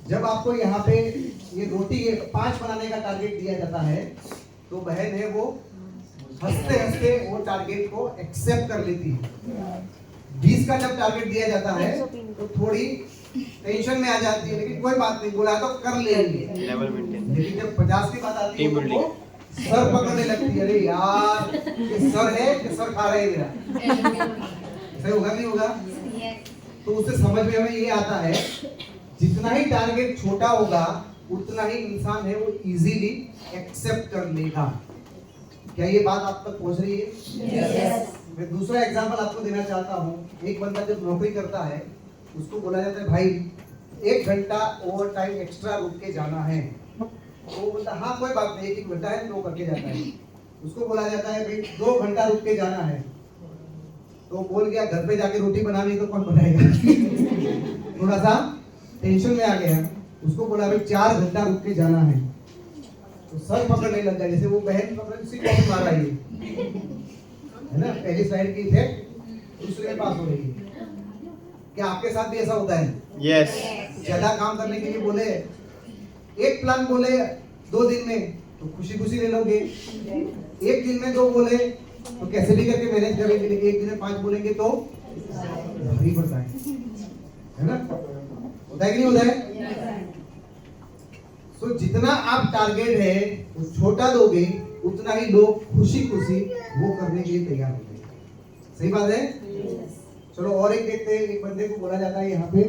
जब आपको यहाँ पे ये रोटी 5 बनाने का टारगेट दिया जाता है तो बहन है वो हंसते हंसते वो टारगेट को एक्सेप्ट कर लेती है। 20 का जब टारगेट दिया जाता है तो थोड़ी टेंशन में आ जाती है, लेकिन कोई बात नहीं, बोला तो कर लेंगे लेवल मेंटेन। लेकिन जब 50 की बात आती है तो वो सर पकड़ने लगती है, अरे यार ये सर है कि सर खा रहे हैं मेरा। सही होगा नहीं होगा? तो उससे समझ में हमें ये आता है जितना ही टारगेट छोटा होगा उतना ही इंसान है वो इजीली एक्सेप्ट कर लेगा। क्या ये बात आप तक पहुंच रही है? yes. मैं दूसरा एग्जांपल आपको देना चाहता हूँ। एक बंदा जब नौकरी करता है उसको बोला जाता है भाई 1 घंटा ओवर टाइम एक्स्ट्रा रुक के जाना है, तो वो बोलता हाँ कोई बात नहीं, 1 घंटा है तो करके जाता है। उसको बोला जाता है भाई 2 घंटा रुक के जाना है, तो बोल गया घर पे जाके रोटी बनानी तो कौन बनाएगा? थोड़ा सा टेंशन में आ गया। उसको बोला भाई 4 घंटा रुक के जाना है, तो सर पकड़ने लग गया, जैसे वो बहन पकड़ किसी को मार रही है ना। पहली स्लाइड की इफेक्ट दूसरे में पास हो रही है। क्या आपके साथ भी ऐसा होता है? यस। ज्यादा काम करने के लिए बोले, एक प्लान बोले 2 दिन में तो खुशी खुशी ले लोगे, 1 दिन में 2 बोले तो कैसे भी करके मैनेज करेंगे, लेकिन 1 दिन में 5 बोलेंगे तो भारी पड़ता है ना? होता है कि नहीं होता है? सो जितना आप टारगेट है वो छोटा दोगे उतना ही लोग खुशी खुशी वो करने के लिए तैयार होंगे। सही बात है? चलो और एक देखते हैं। एक बंदे को बोला जाता है यहाँ पे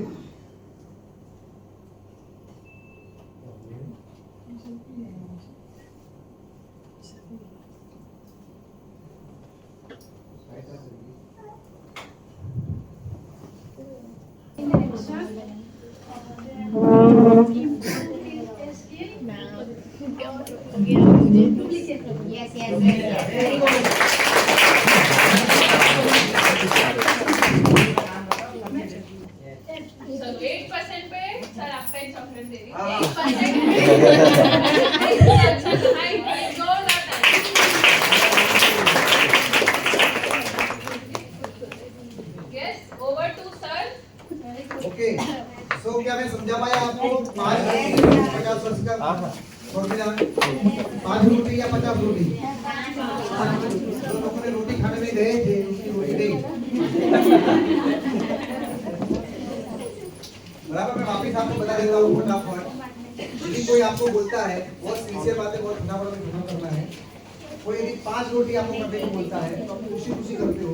क्या मैं समझा पाया आपको? 5 रोटी 50 वर्ष का 5 रोटी या 50 रोटी? जो लोगों ने रोटी खाने में गए थे उसकी रोटी नहीं। बराबर। मैं वापिस आपको बता देता हूँ फटाफट। यदि कोई आपको बोलता है, बहुत सिंसियर बात है, बहुत फटाफट में खत्म करना है। कोई यदि 5 रोटी आपको करने को बोलता है तो आप खुशी खुशी करते हो।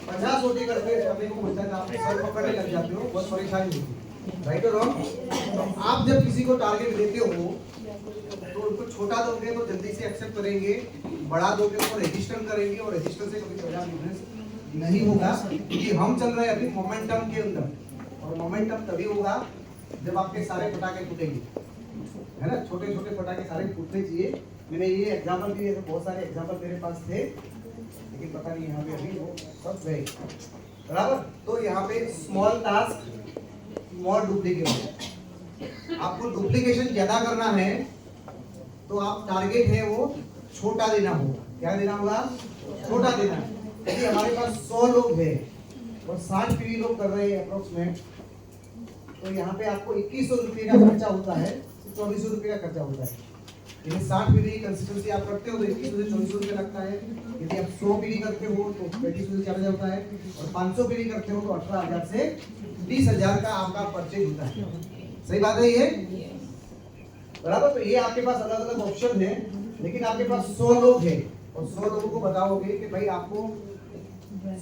50 रोटी करने को बोलता है तो आप सर पकड़ने लग जाते हो, बहुत परेशानी होती है। राइट और रॉन्ग? तो आप जब किसी को टारगेट देते हो तो उनको छोटा दोगे तो जल्दी से एक्सेप्ट करेंगे, बड़ा दोगे तो रेजिस्टेंस करेंगे, और रेजिस्टेंस से कभी बड़ा बिजनेस नहीं होगा। क्योंकि हम चल रहे हैं अभी मोमेंटम के अंदर, और मोमेंटम तभी होगा जब आपके सारे पटाखे फूटेंगे, है ना। छोटे छोटे पटाखे सारे फूटने चाहिए। मैंने ये एग्जाम्पल दिए, बहुत सारे एग्जाम्पल मेरे पास थे, लेकिन पता नहीं यहाँ पे अभी वो सब गए। बराबर। तो यहाँ पे स्मॉल टास्क स्मॉल डुप्लीकेशन। आपको डुप्लीकेशन ज्यादा करना है तो आप टारगेट है वो छोटा देना होगा। क्या देना होगा? छोटा देना। यदि हमारे पास 100 लोग हैं और 60 पीवी लोग कर रहे हैं अप्रोक्सीमेट, तो यहाँ पे आपको 2100 रुपये का खर्चा होता है, 2400 रुपये का खर्चा होता है। यदि 60 पीवी की कंसिस्टेंसी आप करते हो तो 2100 से 2400 रुपये लगता है। यदि आप 100 पीवी करते हो तो 3500 से 4000 होता है, और 500 पीवी करते हो तो 18000 से 20000 का आपका परचेज होता है। सही बात है ये? बराबर। तो ये आपके पास अलग अलग ऑप्शन है, लेकिन आपके पास 100 लोग हैं और 100 लोगों को बताओगे कि भाई आपको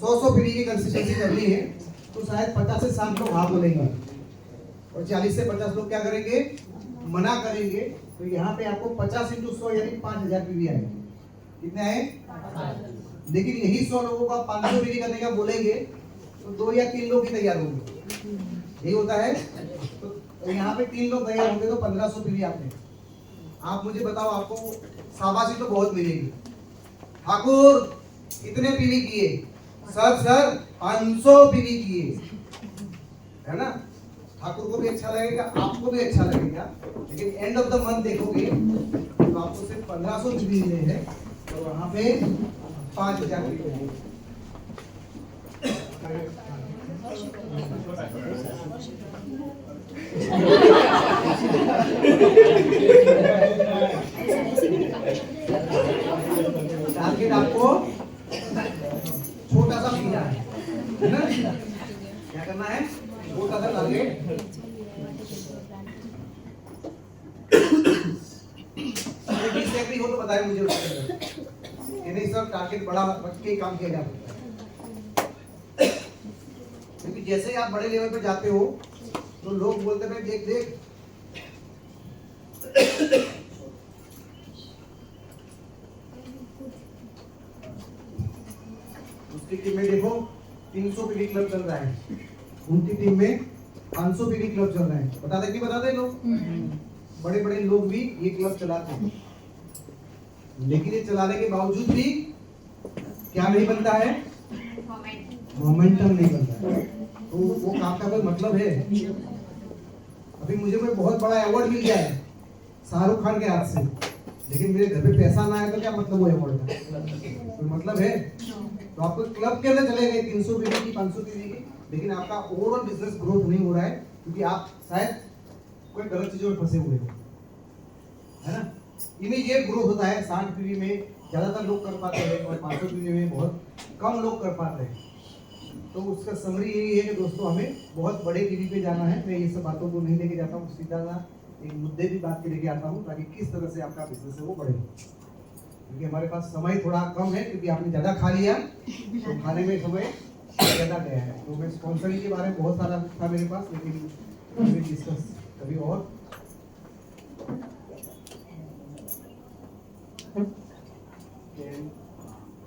100 पीवी की कंसिस्टेंसी करनी है, तो शायद 50 से 60 लोग हाँ बोलेंगे और 40 से 50 लोग क्या करेंगे? मना करेंगे। तो यहाँ पे आपको 50 × 100 यानी 5000 पीवी आएगा। कितने आए? लेकिन यही 100 लोगों को 500 पीवी करने का बोलेंगे तो 2 या 3 लोग ही तैयार होंगे। यही होता है। तो यहाँ पे 3 लोग तैयार होंगे तो 1500 पीवी आपने। आप मुझे बताओ, आपको शाबाशी तो बहुत मिलेगी। ठाकुर इतने पीवी किए, सर 500 पीवी किए, है ना। ठाकुर को भी अच्छा लगेगा, आपको भी अच्छा लगेगा, लेकिन एंड ऑफ द मंथ देखोगे तो आपको सिर्फ 1500 पीवी मिले हैं और वहां पे 5000 पीवी। बताएं मुझे उसके अंदर ये नहीं सर टारगेट बड़ा रख के काम किया जा सकता है, क्योंकि जैसे ही आप बड़े लेवल पे जाते हो तो लोग बोलते हैं देख देख उसकी टीम में देखो 300 पीडी क्लब चल रहा है, उनकी टीम में 500 पीडी क्लब चल रहा है। बताते कि बताते लोग बड़े बड़े लोग भी ये क्लब चलाते हैं, लेकिन ये चलाने के बावजूद भी क्या नहीं बनता है, मोमेंटम नहीं बनता है। तो वो काम का कोई मतलब है? अभी मुझे कोई बहुत बड़ा अवार्ड मिल गया है शाहरुख खान के हाथ से, लेकिन मेरे घर पे पैसा ना आए तो क्या मतलब वो अवार्ड का कोई मतलब है? तो आपको क्लब के अंदर चले गए 300 पीडी की 500 पीडी की, लेकिन आपका ओवरऑल बिजनेस ग्रोथ नहीं हो रहा है, क्योंकि आप शायद कोई गलत चीजों में फंसे हुए हो, है ना। इमीडिएट ग्रोथ होता है 60 पीडी में ज्यादातर लोग कर पाते हैं और 500 पीडी में बहुत कम लोग कर पाते हैं। तो उसका समरी यही है कि दोस्तों हमें बहुत बड़े टीवी पे जाना है। मैं ये सब बातों को नहीं लेके जाता हूँ, सीधा सा एक मुद्दे की बात के लेके आता हूँ ताकि किस तरह से आपका बिजनेस है वो बढ़े, क्योंकि हमारे पास समय थोड़ा कम है, क्योंकि आपने ज्यादा खा लिया तो खाने में समय ज्यादा गया है। तो मैं स्पॉन्सरिंग के बारे में बहुत सारा था मेरे पास, लेकिन डिस्कस कभी और।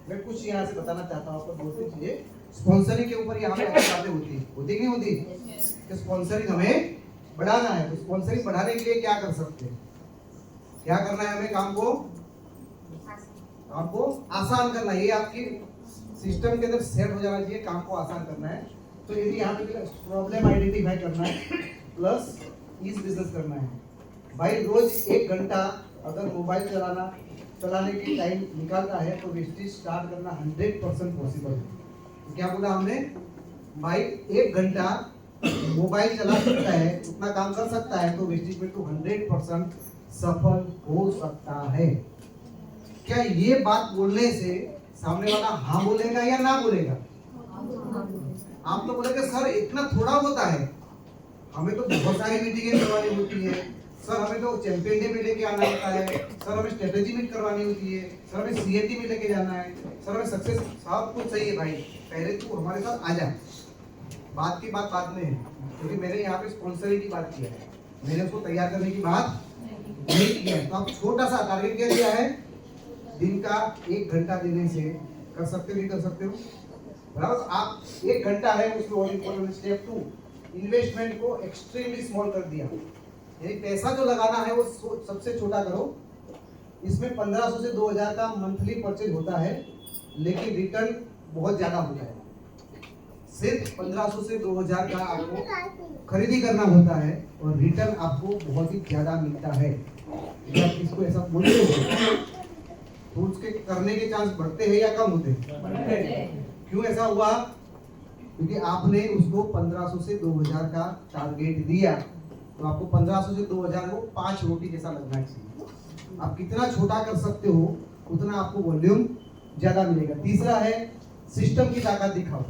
मैं कुछ यहाँ से बताना चाहता हूँ आपको, दो तीन चीजें स्पॉन्सरिंग के ऊपर यहाँ पे बातें होती कि नहीं होती कि स्पॉन्सरिंग हमें बढ़ाना है। तो स्पॉन्सरिंग बढ़ाने के लिए क्या कर सकते हैं, क्या करना है हमें, काम को आपको आसान करना है। ये आपकी सिस्टम के अंदर सेट हो जाना चाहिए, काम को आसान करना है। तो यदि यहाँ पे प्रॉब्लम आइडेंटिफाई करना है प्लस इस बिजनेस करना है। भाई रोज 1 घंटा अगर मोबाइल चलाने की टाइम निकालना है तो वेस्टेज स्टार्ट करना 100% पॉसिबल है। तो क्या बोला हमने, भाई 1 घंटा मोबाइल चला सकता है, उतना काम कर सकता है, तो वेस्टेज में तो 100% सफल हो सकता है। क्या ये बात बोलने से सामने वाला हाँ बोलेगा या ना बोलेगा? आप तो बोलेंगे सर इतना थोड़ा होता है, हमें तो बहुत सारी मीटिंगें करवानी होती है, सर हमें तो चैंपियन डे में लेके आना होता है, सर हमें स्ट्रेटेजी मीट करवानी होती है, सर हमें सीएटी में लेके जाना है, सर हमें सक्सेस, सब कुछ सही है भाई, पहले तू हमारे साथ आ जा। बात की बात बाद में है, क्योंकि मैंने यहाँ पे स्पॉन्सरिंग की बात किया है, मैंने उसको तैयार करने की बात नहीं की है। तो आप छोटा सा टारगेट क्या दिया है, दिन का 1 घंटा देने से कर सकते हो, नहीं कर सकते हो बराबर। आप 1 घंटा है उसमें और इम्पोर्टेंट स्टेप 2, इन्वेस्टमेंट को एक्सट्रीमली स्मॉल कर दिया, यानी पैसा जो लगाना है वो सबसे छोटा करो। इसमें 1500 से 2000 का मंथली परचेज होता है, लेकिन रिटर्न बहुत ज्यादा होता है। सिर्फ 1500 से 2000 का आपको खरीदी करना होता है और रिटर्न आपको बहुत ही ज्यादा मिलता है। जब इसको ऐसा बोलते हो तो उसके करने के चांस बढ़ते हैं या कम होते हैं? क्यों ऐसा हुआ? क्योंकि आपने उसको 1500 से 2000 का टारगेट दिया, तो आपको 1500 से 2000 को 5 रोटी जैसा लगना चाहिए। आप कितना छोटा कर सकते हो उतना आपको वॉल्यूम ज्यादा मिलेगा। तीसरा है सिस्टम की ताकत दिखाओ।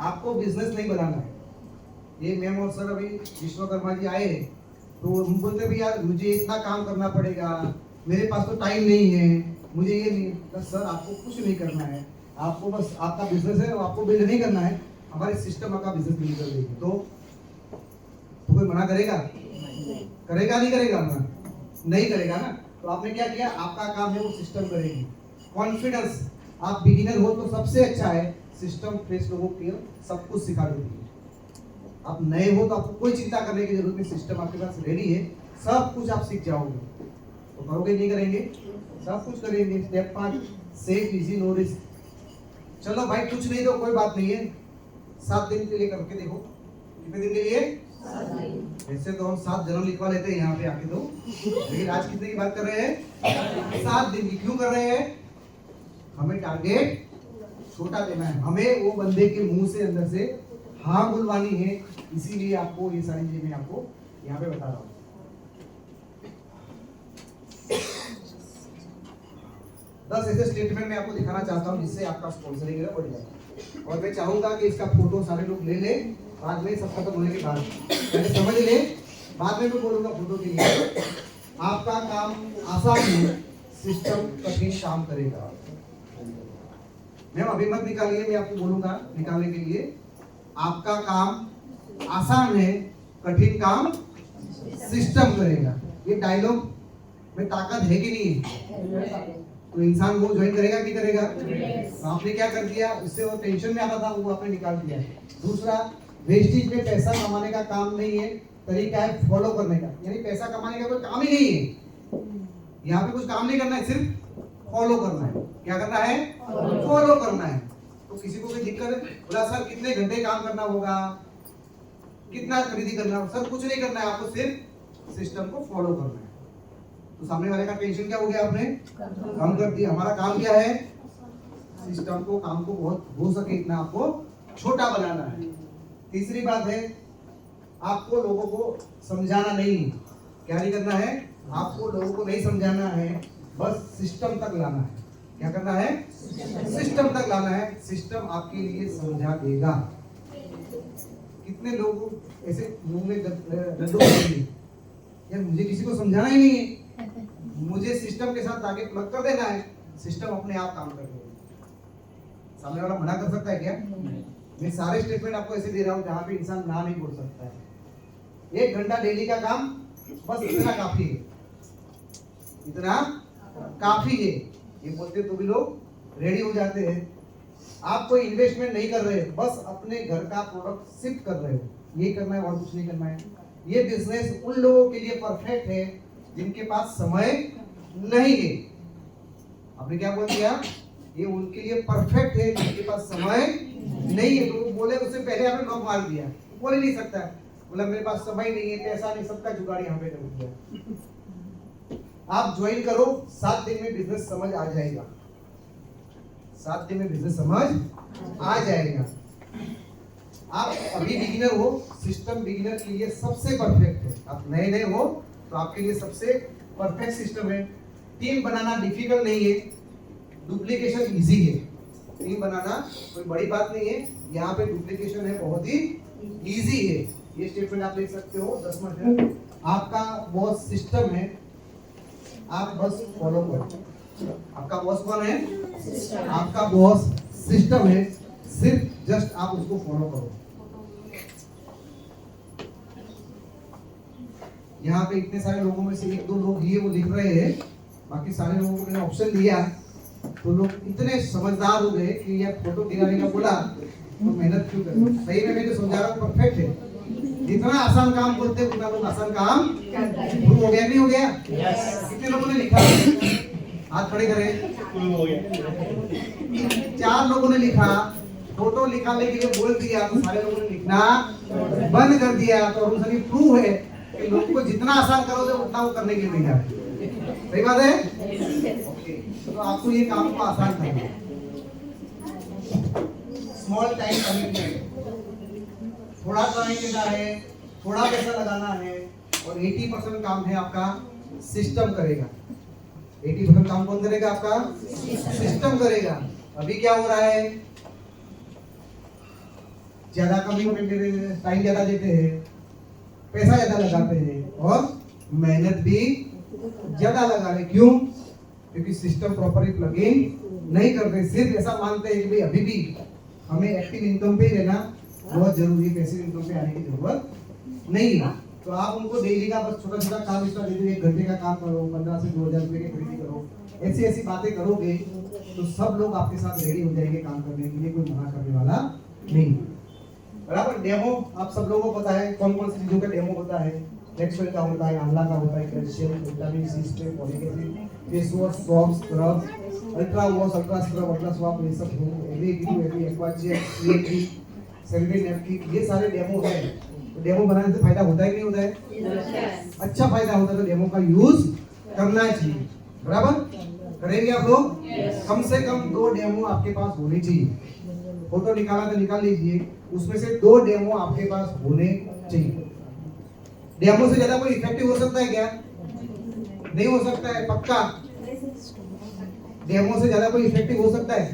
आपको बिजनेस नहीं बनाना है। ये मैम और सर अभी विश्वकर्मा जी आए तो हम बोलते भी यार मुझे इतना काम करना पड़ेगा, मेरे पास तो टाइम नहीं है, मुझे ये नहीं। बस सर आपको कुछ नहीं करना है, आपको बस आपका बिजनेस है, आपको बिल्ड नहीं करना है, हमारे सिस्टम आपका बिजनेस बिल्ड कर देगी। तो कोई मना करेगा? करेगा नहीं करेगा? मना नहीं करेगा ना। तो आपने क्या किया, आपका काम है वो सिस्टम करेगी। कॉन्फिडेंस, आप बिगिनर हो तो सबसे अच्छा है, सिस्टम फ्रेश लोगों को सब कुछ सिखा देती है। आप नए हो तो आपको कोई चिंता करने की जरूरत नहीं, सिस्टम आपके पास रेडी है, सब कुछ आप सीख जाओगे। तो करोगे नहीं करेंगे? सब कुछ करेंगे। Step 5, safe easy no risk. चलो भाई कुछ नहीं तो कोई बात नहीं है, 7 दिन के लिए करके देखो। कितने दिन के लिए? ऐसे तो हम 7 जन्म लिखवा लेते हैं यहाँ पे आके तो, लेकिन आज कितने की बात कर रहे हैं? 7 दिन की। क्यों कर रहे हैं? हमें टारगेट छोटा देना है, हमें वो बंदे के मुंह से अंदर से हाँ बुलवानी है, इसीलिए आपको ये सारी चीजें मैं आपको यहाँ पे बता रहा हूँ। दस ऐसे स्टेटमेंट मैं आपको दिखाना चाहता हूँ जिससे आपका स्पॉन्सरिंग है बढ़ जाए। और मैं चाहूंगा कि इसका फोटो सारे लोग ले ले, बाद में सब खत्म होने के बाद पहले समझ ले, बाद में मैं बोलूंगा फोटो के लिए। आपका काम आसान है, सिस्टम कठिन काम करेगा। मैम अभी मत निकालिए, मैं आपको बोलूंगा निकालने के लिए। आपका काम आसान है, कठिन काम सिस्टम करेगा। ये डायलॉग में ताकत है कि नहीं है? तो इंसान वो ज्वाइन करेगा कि करेगा? तो आपने क्या कर दिया, उससे वो टेंशन में आता था वो आपने निकाल दिया। दूसरा, वेस्टेज में पैसा कमाने का काम नहीं है, तरीका है फॉलो करने का। यानी पैसा कमाने का कोई काम ही नहीं है, यहाँ पे कुछ काम नहीं करना है, सिर्फ फॉलो करना है। क्या करना है? फॉलो करना है। तो किसी को कोई दिक्कत है, बोला सर कितने घंटे काम करना होगा, कितना खरीदी करना होगा? सर कुछ नहीं करना है, आपको सिर्फ सिस्टम को फॉलो करना है। तो सामने वाले का टेंशन क्या हो गया, आपने कम कर दिया। हमारा काम क्या है? सिस्टम को, काम को बहुत हो सके इतना आपको छोटा बनाना है। तीसरी बात है, आपको लोगों को समझाना नहीं। क्या नहीं करना है? आपको लोगों को नहीं समझाना है, बस सिस्टम तक लाना है। क्या करना है? सिस्टम तक लाना है। सिस्टम आपके लिए समझा देगा। कितने लोग ऐसे मुंह में लड्डू यार, मुझे किसी को समझाना ही नहीं है, मुझे सिस्टम के साथ आगे प्लग कर देना है, सिस्टम अपने आप काम कर देगा। सामने वाला मना कर सकता है क्या? मैं सारे स्टेटमेंट आपको ऐसे दे रहा हूं जहां पे इंसान ना नहीं बोल सकता है। 1 घंटा डेली का काम, बस इतना काफी है, इतना काफी है। ये बोलते तो भी लोग रेडी हो जाते हैं। आप कोई इन्वेस्टमेंट नहीं कर रहे, बस अपने घर का प्रोडक्ट शिफ्ट कर रहे हो, ये करना है और कुछ नहीं करना है। ये बिजनेस उन लोगों के लिए परफेक्ट है जिनके पास समय नहीं है। आपने क्या बोल दिया? ये उनके लिए परफेक्ट है जिनके पास समय नहीं है। तो वो बोले, उससे पहले आपने लॉक मार दिया, बोल ही नहीं सकता। बोला मेरे पास समय नहीं है, पैसा नहीं, सबका जुगाड़ यहाँ पे कर दिया। आप ज्वाइन करो, 7 दिन में बिजनेस समझ आ जाएगा। 7 दिन में बिजनेस समझ आ जाएगा। आप अभी बिगिनर हो, सिस्टम बिगिनर के लिए सबसे परफेक्ट है। आप नए नए हो तो आपके लिए सबसे परफेक्ट सिस्टम है। टीम बनाना डिफिकल्ट नहीं है, डुप्लीकेशन इजी है। टीम बनाना कोई बड़ी बात नहीं है, यहाँ पे डुप्लीकेशन है बहुत ही इजी है। ये स्टेटमेंट आप लिख सकते हो 10 मिनट। आपका बॉस सिस्टम है, आप बस फॉलो करो। आपका बॉस कौन है? आपका बॉस सिस्टम है, सिर्फ जस्ट आप उसको फॉलो करो। यहाँ पे इतने सारे लोगों में से 1-2 लोग ही वो लिख रहे हैं, बाकी सारे लोगों को मैंने ऑप्शन दिया तो लोग इतने समझदार हो गए कि यार फोटो दिखाने का बोला तो मेहनत क्यों करें। सही में मैं जो समझा रहा हूँ परफेक्ट है। जितना आसान काम बोलते हैं उतना लोग आसान काम शुरू हो गया, नहीं हो गया? कितने लोगों ने लिखा? हाथ खड़े करें। 4 लोगों ने लिखा। फोटो निकालने के लिए बोल दिया तो सारे लोगों ने लिखना बंद कर दिया। तो अनुसारी प्रूव है कि लोगों को जितना आसान करोगे उतना वो करने के लिए नहीं जाते। सही बात है? तो आपको ये काम को आसान करना है। स्मॉल टाइम कमिटमेंट, थोड़ा टाइम देना है, थोड़ा पैसा लगाना है और 80% काम है आपका सिस्टम करेगा। 80% काम कौन करेगा? आपका सिस्टम करेगा। अभी क्या हो रहा है? ज्यादा कमिटमेंट, टाइम ज्यादा देते हैं, पैसा ज्यादा लगाते हैं और मेहनत भी ज्यादा लगा रहे। क्यों? क्योंकि सिस्टम प्रॉपरली प्लग इन नहीं करते। सिर्फ ऐसा मानते हैं कि भाई अभी भी हमें एक्टिव इनकम पे रहना बहुत जरूरी है, पैसिव इनकम पे आने की जरूरत नहीं है। तो आप उनको डेली का बस छोटा छोटा काम इसका दे दो, 1 घंटे का काम करो, 15 से 2000 रुपए की खरीदी करो, ऐसी ऐसी बातें करोगे तो सब लोग आपके साथ रेडी हो जाएंगे काम करने के लिए, कोई मना करने वाला नहीं। बराबर? डेमो आप सब लोगों को पता है कौन कौन सी चीजों का डेमो होता है। नेक्सवेल का होता है, आंवला का होता है, calcium, vitamin C, spray, folic acid, face wash, soap, scrub, ultra wash, ultra scrub, ultra soap, ये सब हो, AV Aquajet, CAT, selfie napkin, ये सारे डेमो है। तो डेमो बनाने से फायदा होता है कि नहीं होता है? अच्छा फायदा होता है। तो डेमो का यूज करना चाहिए। बराबर? करेंगे आप लोग? कम से कम 2 डेमो आपके पास होने चाहिए। फोटो निकाला तो निकाल लीजिए, उसमें से 2 डेमो आपके पास होने चाहिए। डेमो से ज्यादा कोई इफेक्टिव हो सकता है क्या? नहीं हो सकता है, पक्का। डेमो से ज्यादा कोई इफेक्टिव हो सकता है?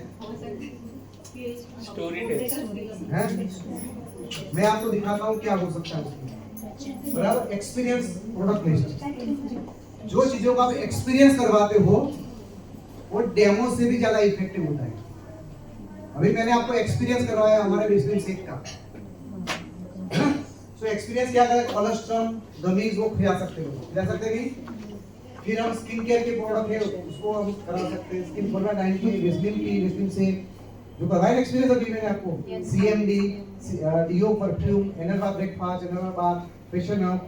Story test. मैं आपको दिखाता हूँ क्या हो सकता है उसमें। बराबर? Experience product list. जो चीजों को आप एक्सपीरियंस करवाते हो वो डेमो से भी ज्यादा इफेक्टिव होता है। अभी मैंने आपको एक्सपीरियंस करवाया हमारे वेस्टर्न शेक का, है ना? सो एक्सपीरियंस क्या करें, कोलेस्ट्रॉल गमीज वो खिला सकते हो, खिला सकते हैं कि फिर हम स्किन केयर के प्रोडक्ट है उसको हम करा सकते हैं, स्किन फॉर्मेट की वेस्लिन से जो करवाया एक्सपीरियंस अभी मैंने आपको, CMD, डीओ परफ्यूम, एनर्वा ब्रेकफास्ट, एनर्वा bath, freshen up,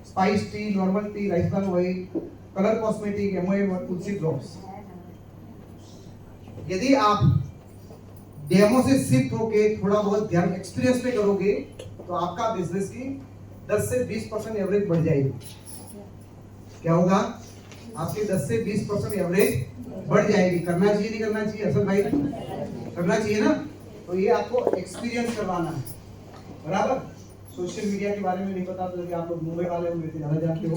spice tea, normal tea, rice bran oil, colour cosmetic, MOA और तुलसी ड्रॉप्स। यदि आप डेमो से शिफ्ट होके थोड़ा बहुत ध्यान एक्सपीरियंस पे करोगे तो आपका बिजनेस की 10 से 20% एवरेज बढ़ जाएगी। क्या होगा, आपकी 10 से 20% एवरेज बढ़ जाएगी। करना चाहिए नहीं करना चाहिए असल भाई, करना चाहिए ना। तो ये आपको एक्सपीरियंस करवाना है, बराबर। सोशल मीडिया के बारे में नहीं पता तो कि आप लोग मुंबई वाले हो, मेरे ज़्यादा जानते हो,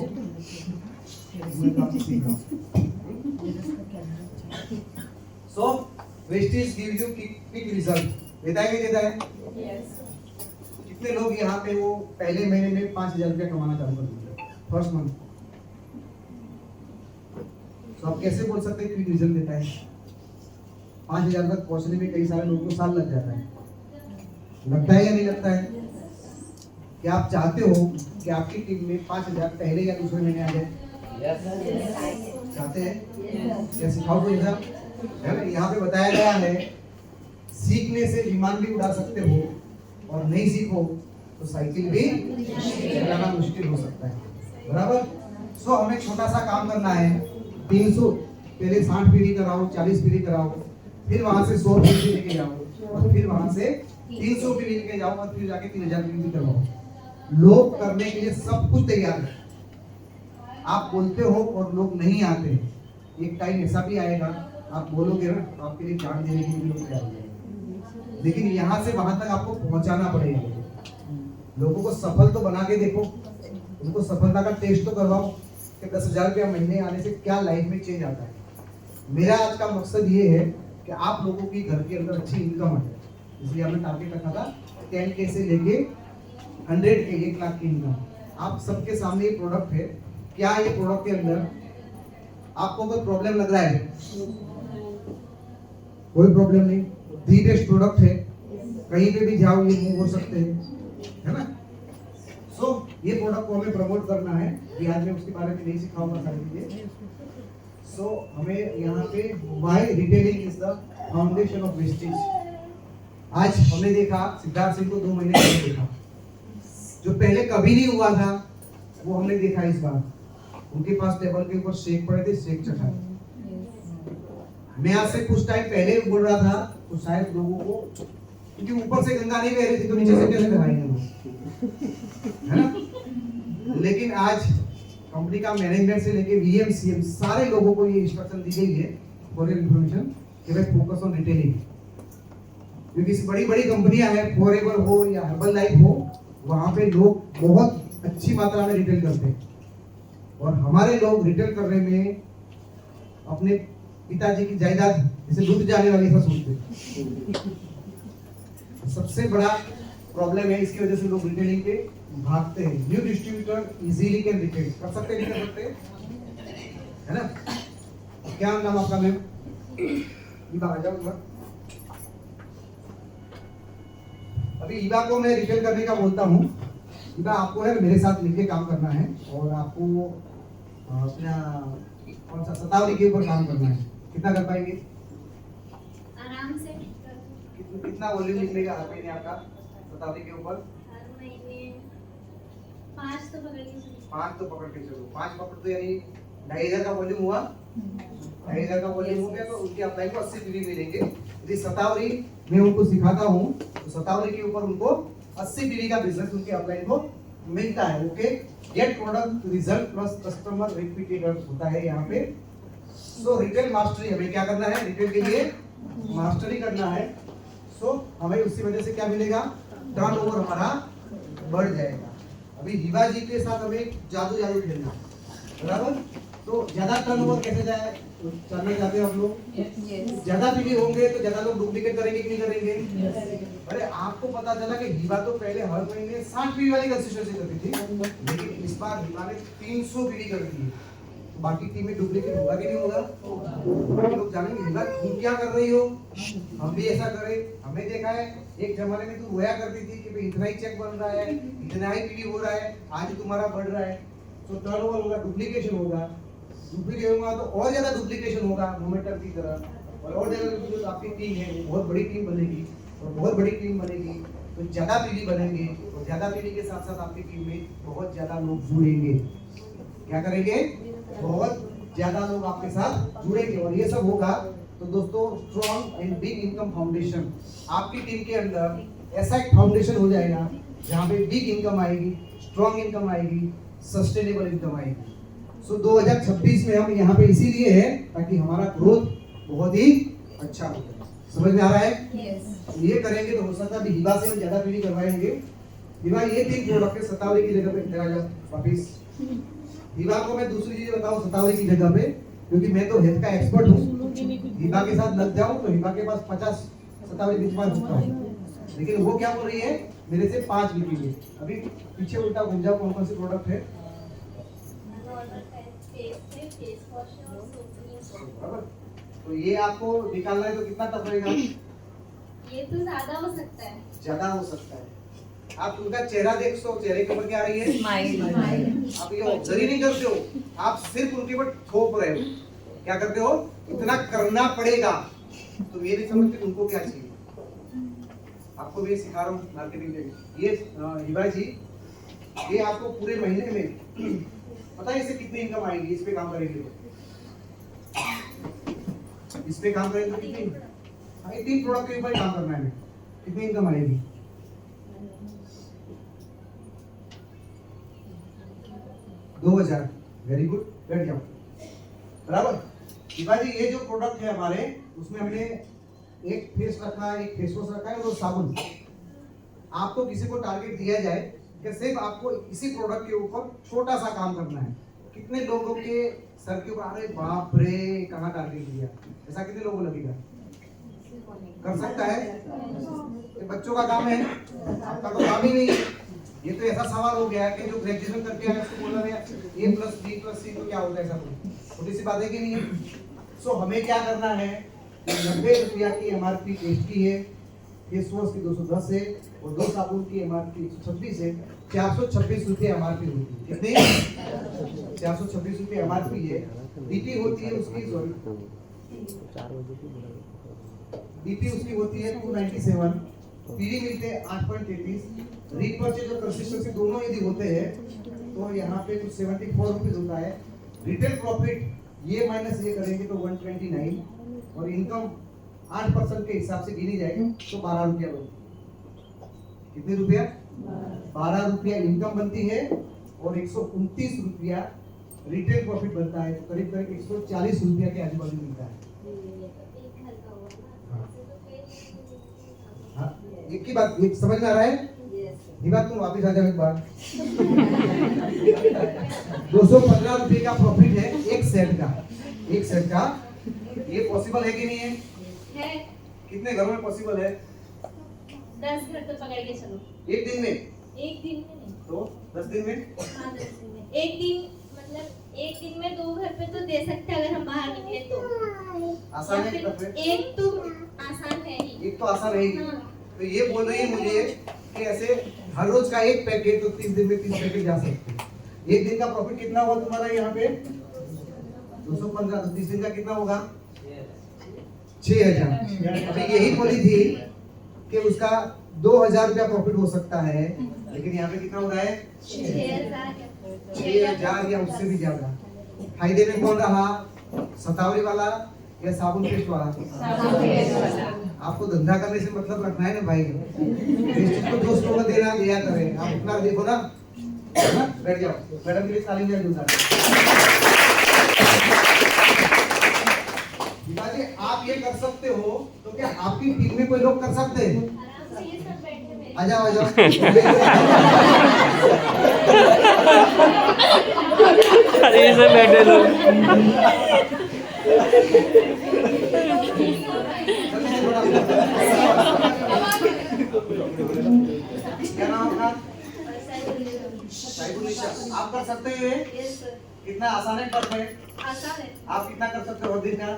so wastage give you quick result, देता है नहीं देता है? कितने लोग यहाँ पे वो पहले महीने में 5,000 रुपया कमाना चालू कर दिया फर्स्ट मंथ? तो आप कैसे बोल सकते हैं क्विक रिजल्ट देता है? 5,000 तक पहुंचने में कई सारे लोगों को साल लग जाता है, लगता है या नहीं लगता है? क्या आप चाहते हो कि आपकी टीम में 5,000 पहले या दूसरे महीने आ जाए? चाहते हैं? क्या सिखाओ कोई एग्जाम है ना? यहाँ पे बताया गया है सीखने से विमान भी उड़ा सकते हो और नहीं सीखो तो साइकिल भी चलाना मुश्किल हो सकता है, बराबर। सो हमें छोटा सा काम करना है, 300 पहले 60 पीढ़ी कराओ, 40 पीढ़ी कराओ, फिर वहां से 100 पीढ़ी लेके जाओ और फिर वहां से 300 पीढ़ी लेके जाओ और फिर जाके 3,000 पीढ़ी करवाओ। लोग करने के लिए सब कुछ तैयार है, आप बोलते हो और लोग नहीं आते। एक टाइम ऐसा भी आएगा आप बोलोगे ना तो आपके लिए जान देने के लिए लोग तैयार हो जाएंगे, लेकिन यहाँ से वहां तक आपको पहुंचाना पड़ेगा। लोगों को सफल तो बना के देखो, उनको सफलता का टेस्ट तो करवाओ कि 10,000 रुपया महीने आने से क्या लाइफ में चेंज आता है। मेरा आज का मकसद ये है कि आप लोगों की घर के अंदर अच्छी इनकम आए, इसलिए हमने टारगेट रखा था 10K से लेके 100K, 1 लाख की इनकम। आप सबके सामने ये प्रोडक्ट है। क्या ये प्रोडक्ट के अंदर आपको कोई प्रॉब्लम लग रहा है? कोई प्रॉब्लम नहीं, दी बेस्ट प्रोडक्ट है, कहीं पे भी जाओ ये मूव हो सकते हैं, है ना। सो ये प्रोडक्ट को हमें प्रमोट करना है, ये आज मैं उसके बारे में नहीं सिखाऊंगा सारी चीजें। सो हमें यहाँ पे why retailing is the foundation of wastage. आज हमने देखा सिद्धार्थ सिंह को 2 महीने पहले देखा, जो पहले कभी नहीं हुआ था वो हमने देखा इस बार। उनके पास टेबल के ऊपर शेक पड़े थे, शेक चखा। मैं आज से कुछ टाइम पहले बोल रहा था तो शायद लोगों को, क्योंकि ऊपर से गंगा नहीं बह रही थी तो नीचे से कैसे बहाएंगे वो, है ना। लेकिन आज कंपनी का मैनेजमेंट से लेके VM CM सारे लोगों को ये इंस्ट्रक्शन दी गई है फॉर योर इंफॉर्मेशन कि भाई फोकस ऑन रिटेलिंग, क्योंकि बड़ी बड़ी कंपनियां हैं, फॉरएवर हो या हर्बल लाइफ हो, वहां पे लोग बहुत अच्छी मात्रा में रिटेल करते हैं और हमारे लोग रिटेल करने में अपने पिताजी की जायदाद जैसे लूट जाने वाली ऐसा सोचते हैं। सबसे बड़ा प्रॉब्लम है, इसकी वजह से लोग रिटेलिंग पे भागते हैं। New distributor easily can retail कर सकते नहीं कर सकते, है ना। क्या नाम आपका मैम? ईबा आ जाओ। अभी ईबा को मैं रिटेल करने का बोलता हूँ। ईबा आपको है मेरे साथ मिलके काम करना है और आपको अपना कौन सा शतावरी के ऊपर काम करना है। कितना कर पाएंगे? आराम से। कितना वॉल्यूम लिखने का हर महीने आपका शतावरी के ऊपर? हर महीने 5 तो पकड़ के चलो। 5 तो पकड़ के चलो। 5 पकड़ तो यानी 2,500 का वॉल्यूम हुआ। 2,500 का वॉल्यूम हो गया तो उनकी अप्लाई को 80 पीवी मिलेंगे। यदि शतावरी मैं उनको सिखाता हूँ तो शतावरी के ऊपर उनको 80 पीवी का बिजनेस उनकी अप्लाई को मिलता है। Okay, get product result plus customer repeated होता है यहाँ पे। सो रिटेल मास्टरी हमें क्या करना है? रिटेल के लिए मास्टरी करना है। सो हमें उसी वजह से क्या मिलेगा? टर्नओवर हमारा बढ़ जाएगा। अभी हिबा जी के साथ हमें जादू खेलना, बराबर। तो ज्यादा टर्नओवर कैसे जाए जानना चाहते हो आप लोग? ज्यादा पीवी होंगे तो ज्यादा लोग डुप्लीकेट करेंगे कि नहीं करेंगे? अरे आपको पता चला कि हिबा तो पहले हर महीने 60 पीवी वाली कंसिस्टेंसी करती थी, लेकिन इस बार हिबा ने 300 पीवी कर दी। तो बाकी टीम में डुप्लीकेट होगा कि नहीं होगा? बाकी लोग जानेंगे हिबा तुम क्या कर रही हो, हम भी ऐसा करें। हमने देखा है एक जमाने में तू रोया करती थी कि भाई इतना ही चेक बन रहा है, इतना ही पीवी हो रहा है, आज तुम्हारा बढ़ रहा है, तो टर्नओवर होगा, डुप्लीकेशन होगा, डुप्लीकेशन होगा तो और ज्यादा डुप्लीकेशन होगा मोमेंटर की तरह, और ज्यादा जो आपकी टीम है वो बहुत बड़ी टीम बनेगी, और बहुत बड़ी टीम बनेगी तो ज्यादा पीवी बनेंगे, और ज्यादा पीवी के साथ साथ आपकी टीम में बहुत ज्यादा लोग जुड़ेंगे। क्या करेंगे? बहुत ज्यादा लोग आपके साथ जुड़ेंगे, और ये सब होगा तो दोस्तों strong and big income foundation आपकी टीम के अंदर ऐसा एक फाउंडेशन हो जाएगा जहाँ पे बिग इनकम आएगी, स्ट्रॉन्ग इनकम आएगी, सस्टेनेबल इनकम आएगी। सो 2026 में हम यहाँ पे इसीलिए है ताकि हमारा ग्रोथ बहुत ही अच्छा हो जाए। समझ में आ रहा है? Yes. ये करेंगे तो हो सकता है हिबा से हम ज्यादा पीढ़ी करवाएंगे। हिबा ये 3 प्रोडक्ट है सतावरी की जगह पे चला जाओ वापिस। हिबा को मैं दूसरी चीज बताऊं सतावरी की जगह पे, क्योंकि मैं तो हेल्थ का एक्सपर्ट हूँ। हिबा के साथ लग जाऊं तो हिबा के पास 50 सतावरी भिजवा सकता हूँ, लेकिन वो क्या बोल रही है मेरे से 5 लिखी। अभी पीछे उल्टा घूम जाओ, कौन कौन से प्रोडक्ट है? तो ये आपको निकालना है तो कितना टफ रहेगा? ये तो ज्यादा हो सकता है। ज्यादा हो सकता है। आप उनका चेहरा देख सो, चेहरे के ऊपर क्या आ रही है? Smile. आप ये ऑब्जर्व ही नहीं करते हो, आप सिर्फ उनके ऊपर थोप रहे हो। क्या करते हो? इतना करना पड़ेगा। तो ये नहीं समझते उनको क्या चाहिए। आपको भी सिखा रहा हूँ मार्केटिंग के। ये हिबा जी, ये आपको पूरे महीने में पता है इससे कितनी इनकम आएगी? इस पे काम करेंगे तो इस पे काम करेंगे तो कितनी? हाँ, 3 प्रोडक्ट के ऊपर काम करना है। कितनी इनकम आएगी? 2000। वेरी गुड, बैठ जाओ। बराबर। शिवा जी ये जो प्रोडक्ट है हमारे, उसमें हमने एक फेस रखा है, एक फेस वॉश रखा है और साबुन। आपको किसी को टारगेट दिया जाए कि सिर्फ आपको इसी प्रोडक्ट के ऊपर छोटा सा काम करना है, कितने लोगों के सर के ऊपर अरे बाप रे कहाँ टारगेट दिया, ऐसा कितने लोगों को लगेगा? कर सकता है? ये बच्चों का काम है, आपका तो काम ही नहीं है। ये तो ऐसा सवाल हो गया कि जो ग्रेजुएशन करके आए उसको बोला गया A+B+C तो क्या होता है? ऐसा छोटी सी बात है कि नहीं है? सो हमें क्या करना है? 90 रुपया की MRP टेस्ट की है, फेस वॉश की 210 है, और 2 साबुन की MRP 126 है। 426 रुपये MRP होती है। कितनी? 426 रुपये MRP है। DP होती है उसकी, DP उसकी होती है 297, पीवी मिलते हैं 8.33, रीपर्चेज और कंसिस्टेंसी दोनों यदि होते हैं तो यहाँ पे कुछ 74 रुपीज होता है। रिटेल प्रॉफिट ये माइनस ये करेंगे तो 129, और इनकम 8% के हिसाब से गिनी जाएगी तो 12 रुपया बनती। कितने रुपया? 12 रुपया इनकम बनती है, और 129 रुपया रिटेल प्रॉफिट बनता है, तो करीब करीब 140 रुपया के आजू बाजू मिलता है। हाँ, एक की बात ये समझ में आ रहा है? ये बात तुम वापिस आ जाओ एक बार। 215 रुपये का प्रॉफिट है एक सेट का। एक सेट का ये पॉसिबल है कि नहीं है? है। कितने घरों में पॉसिबल है? 10 घर तो पकड़ के चलो। एक दिन में? एक दिन में नहीं। तो 10 दिन में? हाँ 10 दिन में। एक दिन मतलब एक दिन में 2 घर पे तो दे सकते हैं अगर हम बाहर निकले तो। आसान है कि टफ है? एक तो आसान है ही। एक तो आसान है ही। हाँ। तो ये बोल रही है मुझे कि ऐसे हर रोज का एक पैकेट तो 30 दिन में 30 पैकेट जा सकते हैं। एक दिन का प्रॉफिट कितना हुआ तुम्हारा यहाँ पे? 215। तो 30 दिन का कितना होगा? 6000। अभी यही बोली थी कि उसका 2000 रुपया प्रॉफिट हो सकता है, लेकिन यहाँ पे कितना हो रहा है? 6000 या उससे भी ज्यादा। फायदे में कौन रहा? सतावरी वाला या साबुन पेस्ट वाला? आपको धंधा करने से मतलब रखना है ना भाई, तो दोस्तों को देना दिया करें। आप अपना देखो ना, बैठ जाओ। मैडम के लिए ताली बजाओ जोरदार। जी आप ये कर सकते हो, तो क्या आपकी टीम में कोई लोग कर सकते हैं? आराम से ये सब बैठे मेरे। आ जाओ आ जाओ। अरे से बैठे लोग। क्या नाम आपका? हाइपोनिशा आप कर सकते हो ये? Yes sir. कितना आसान है करना है? आसान है। आप कितना कर सकते हो दिन का?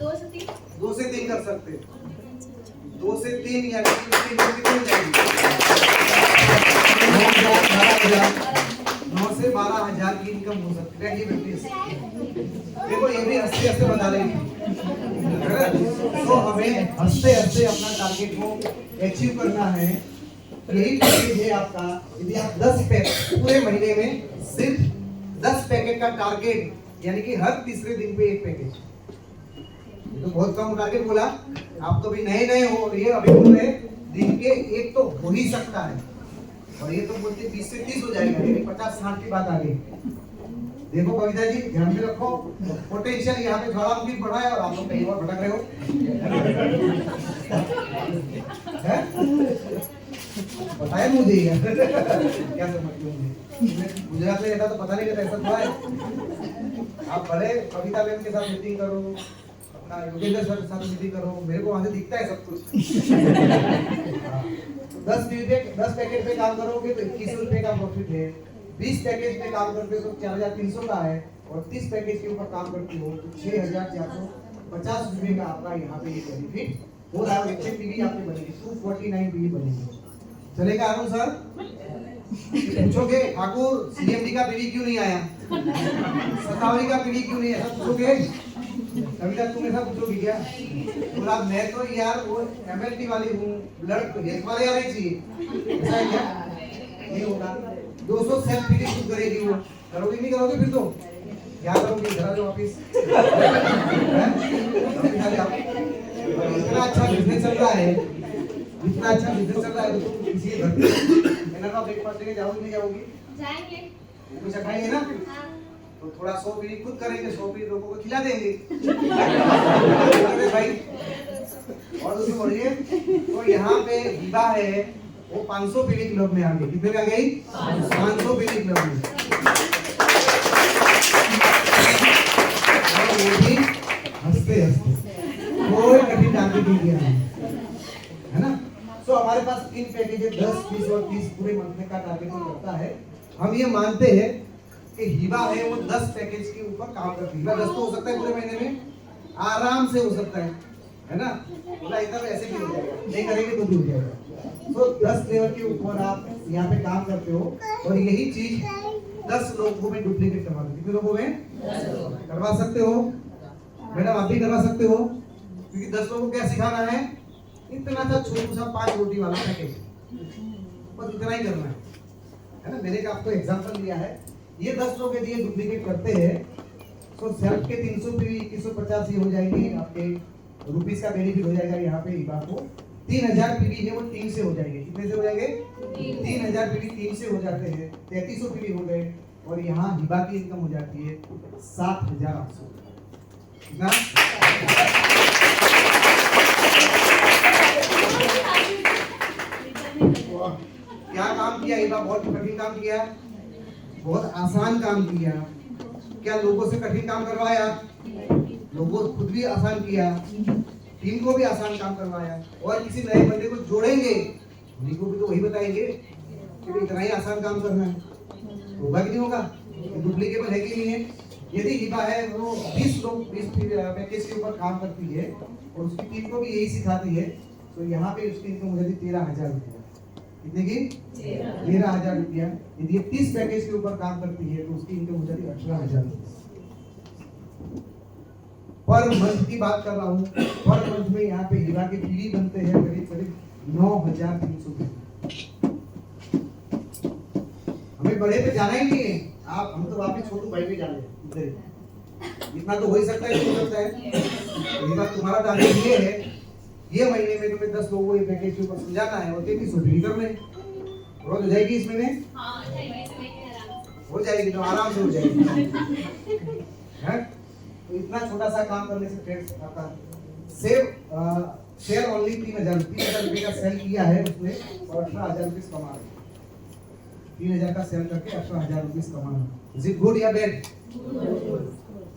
2 से 3। 2 से 3 कर सकते हो। 2 से 3 या 3 से 9 कितनी हो जाएगी? 9 से 12,000 की इनकम हो सकती है। ये देखो ये भी हंसते हंसते बता रही थी। तो हमें हंसते हंसते अपना टारगेट को अचीव करना है। यही टारगेट है आपका। यदि आप 10 पैकेट पूरे महीने में सिर्फ 10 पैकेट का टारगेट, यानी कि हर तीसरे दिन पे 1 पैकेट, तो बहुत कम टारगेट बोला। आप तो भी नए नए हो और ये अभी बोल रहे दिन के 1 तो हो ही सकता है, और ये तो बोलते 20 से 30 हो जाएगा, यानी 50-60 की बात आ गई। देखो कविता जी ध्यान में रखो, पोटेंशियल यहाँ पे ज्वालामुखी बढ़ा है और आप लोग कहीं और भटक रहे हो। बताया मुझे क्या समझते हो? गुजरात में रहता तो पता नहीं रहता, ऐसा थोड़ा है। आप भले कविता मैम के साथ मीटिंग करो, अपना योगेंद्र सर के साथ मीटिंग करो, मेरे को वहां से दिखता है सब कुछ। 10 पैकेट पे काम करोगे तो 21 रुपए का प्रॉफिट है। 20 पैकेज पे काम करते हो तो 4,300 का है, और 30 पैकेज के ऊपर काम करते हो तो 6,450 रुपए का आपका यहाँ पे ये बेनिफिट हो रहा है। एक पीवी आपकी बनेगी 249 पीवी बनेगी। चलेगा अरुण सर? पूछोगे ठाकुर सीएमडी का पीवी क्यों नहीं आया, सतावरी का पीवी क्यों नहीं आया, पूछोगे? कविता तुम ऐसा पूछोगे क्या? बोला मैं तो यार वो एमएलटी वाली हूँ, ब्लड प्रेशर वाले आ रही थी, ऐसा है क्या? नहीं होगा। 200 सेल्फ फीडिंग खुद करेगी वो, करोगे नहीं करोगे? फिर तो क्या करोगे? घर जाओ वापिस। इतना अच्छा बिजनेस चल रहा है, इतना अच्छा बिजनेस चल रहा है, तो तुम किसी घर पे एनर्जी ब्रेकफास्ट लेके जाओगे नहीं जाओगी? जाएंगे। कुछ खाएंगे ना? हाँ। तो थोड़ा 100 पीढ़ी खुद करेंगे, 100 पीढ़ी लोगों को खिला देंगे। भाई और दूसरी बोलिए, तो यहाँ पे हिबा है वो 500 पीढ़ी क्लब में आ गई। कितने में आ गई? 500 पीढ़ी क्लब में। और वो भी हंसते हंसते, कोई कठिन टारगेट नहीं किया है ना। सो हमारे पास 3 पैकेज है, 10, 20 और 30 पूरे मंथ का टारगेट करता है। हम ये मानते हैं कि हिबा है वो 10 पैकेज के ऊपर काम करती है। 10 तो हो सकता है पूरे महीने में, आराम से हो सकता है ना। बोला इधर ऐसे भी हो जाएगा, नहीं करेंगे तो भी हो जाएगा। तो 10 लेवल के ऊपर आप यहाँ पे काम करते हो, और यही चीज 10 लोगों में डुप्लीकेट करवा दो। कितने लोगों में? 10 करवा सकते हो मैडम, आप भी करवा सकते हो, क्योंकि 10 लोगों को क्या सिखाना है? इतना सा छोटू सा 5 रोटी वाला पैकेज, बस इतना ही करना है ना। मैंने आपको एग्जांपल दिया है, ये 10 लोग यदि ये डुप्लीकेट करते हैं तो सेल्फ के 300 पीवी 2150 ही हो जाएंगे, आपके रुपीस का बेनिफिट हो जाएगा। यहाँ पे हिबा को 3000 पीवी है वो 3 से हो जाएंगे। कितने से हो जाएंगे? 3000 पीवी 3 से हो जाते हैं, 3300 पीवी हो गए, और यहाँ हिबा की इनकम हो जाती है 7,800। कितना? क्या काम किया हिबा? बहुत कठिन काम किया, बहुत आसान काम किया। क्या लोगों से कठिन काम करवाया? लोगों खुद भी आसान किया, टीम को भी आसान काम करवाया, और किसी नए बंदे को जोड़ेंगे उन्हीं को भी तो वही बताएंगे कि इतना ही आसान काम करना है। होगा कि नहीं होगा? डुप्लीकेबल है कि नहीं है? यदि हिबा है वो 20 लोग 20 पैकेज के ऊपर काम करती है और उसकी टीम को भी यही सिखाती है, तो यहाँ पे उसकी इनकम हो जाती है 13,000 रुपया। कितने की? 13,000 रुपया। यदि 30 पैकेज के ऊपर काम करती है तो उसकी इनकम हो जाती है 18,000 रुपया पर मंथ की बात कर रहा हूँ। पर मंथ में यहाँ पे हिबा के पीढ़ी बनते हैं करीब 9,300। हमें बड़े पे जाना ही नहीं है, आप हम तो वापिस छोटू भाई पे जाने इधर। इतना तो हो ही सकता है, हो सकता है। हिबा तुम्हारा टारगेट ये है, ये महीने में तुम्हें 10 लोगों को ये पैकेज के ऊपर समझाना है, और 3300 पीढ़ी करने रोज हो जाएगी इस महीने? हाँ, हो जाएगी, तो आराम से हो जाएगी है। तो इतना छोटा सा काम करने से फ्रेंड्स आपका शेयर ओनली 3,000 रुपये का सेल किया है उसने, और 18,000 रुपये कमा रहे हैं। 3,000 का सेल करके 18,000 रुपये कमा रहे हैं। इज इट गुड या बैड?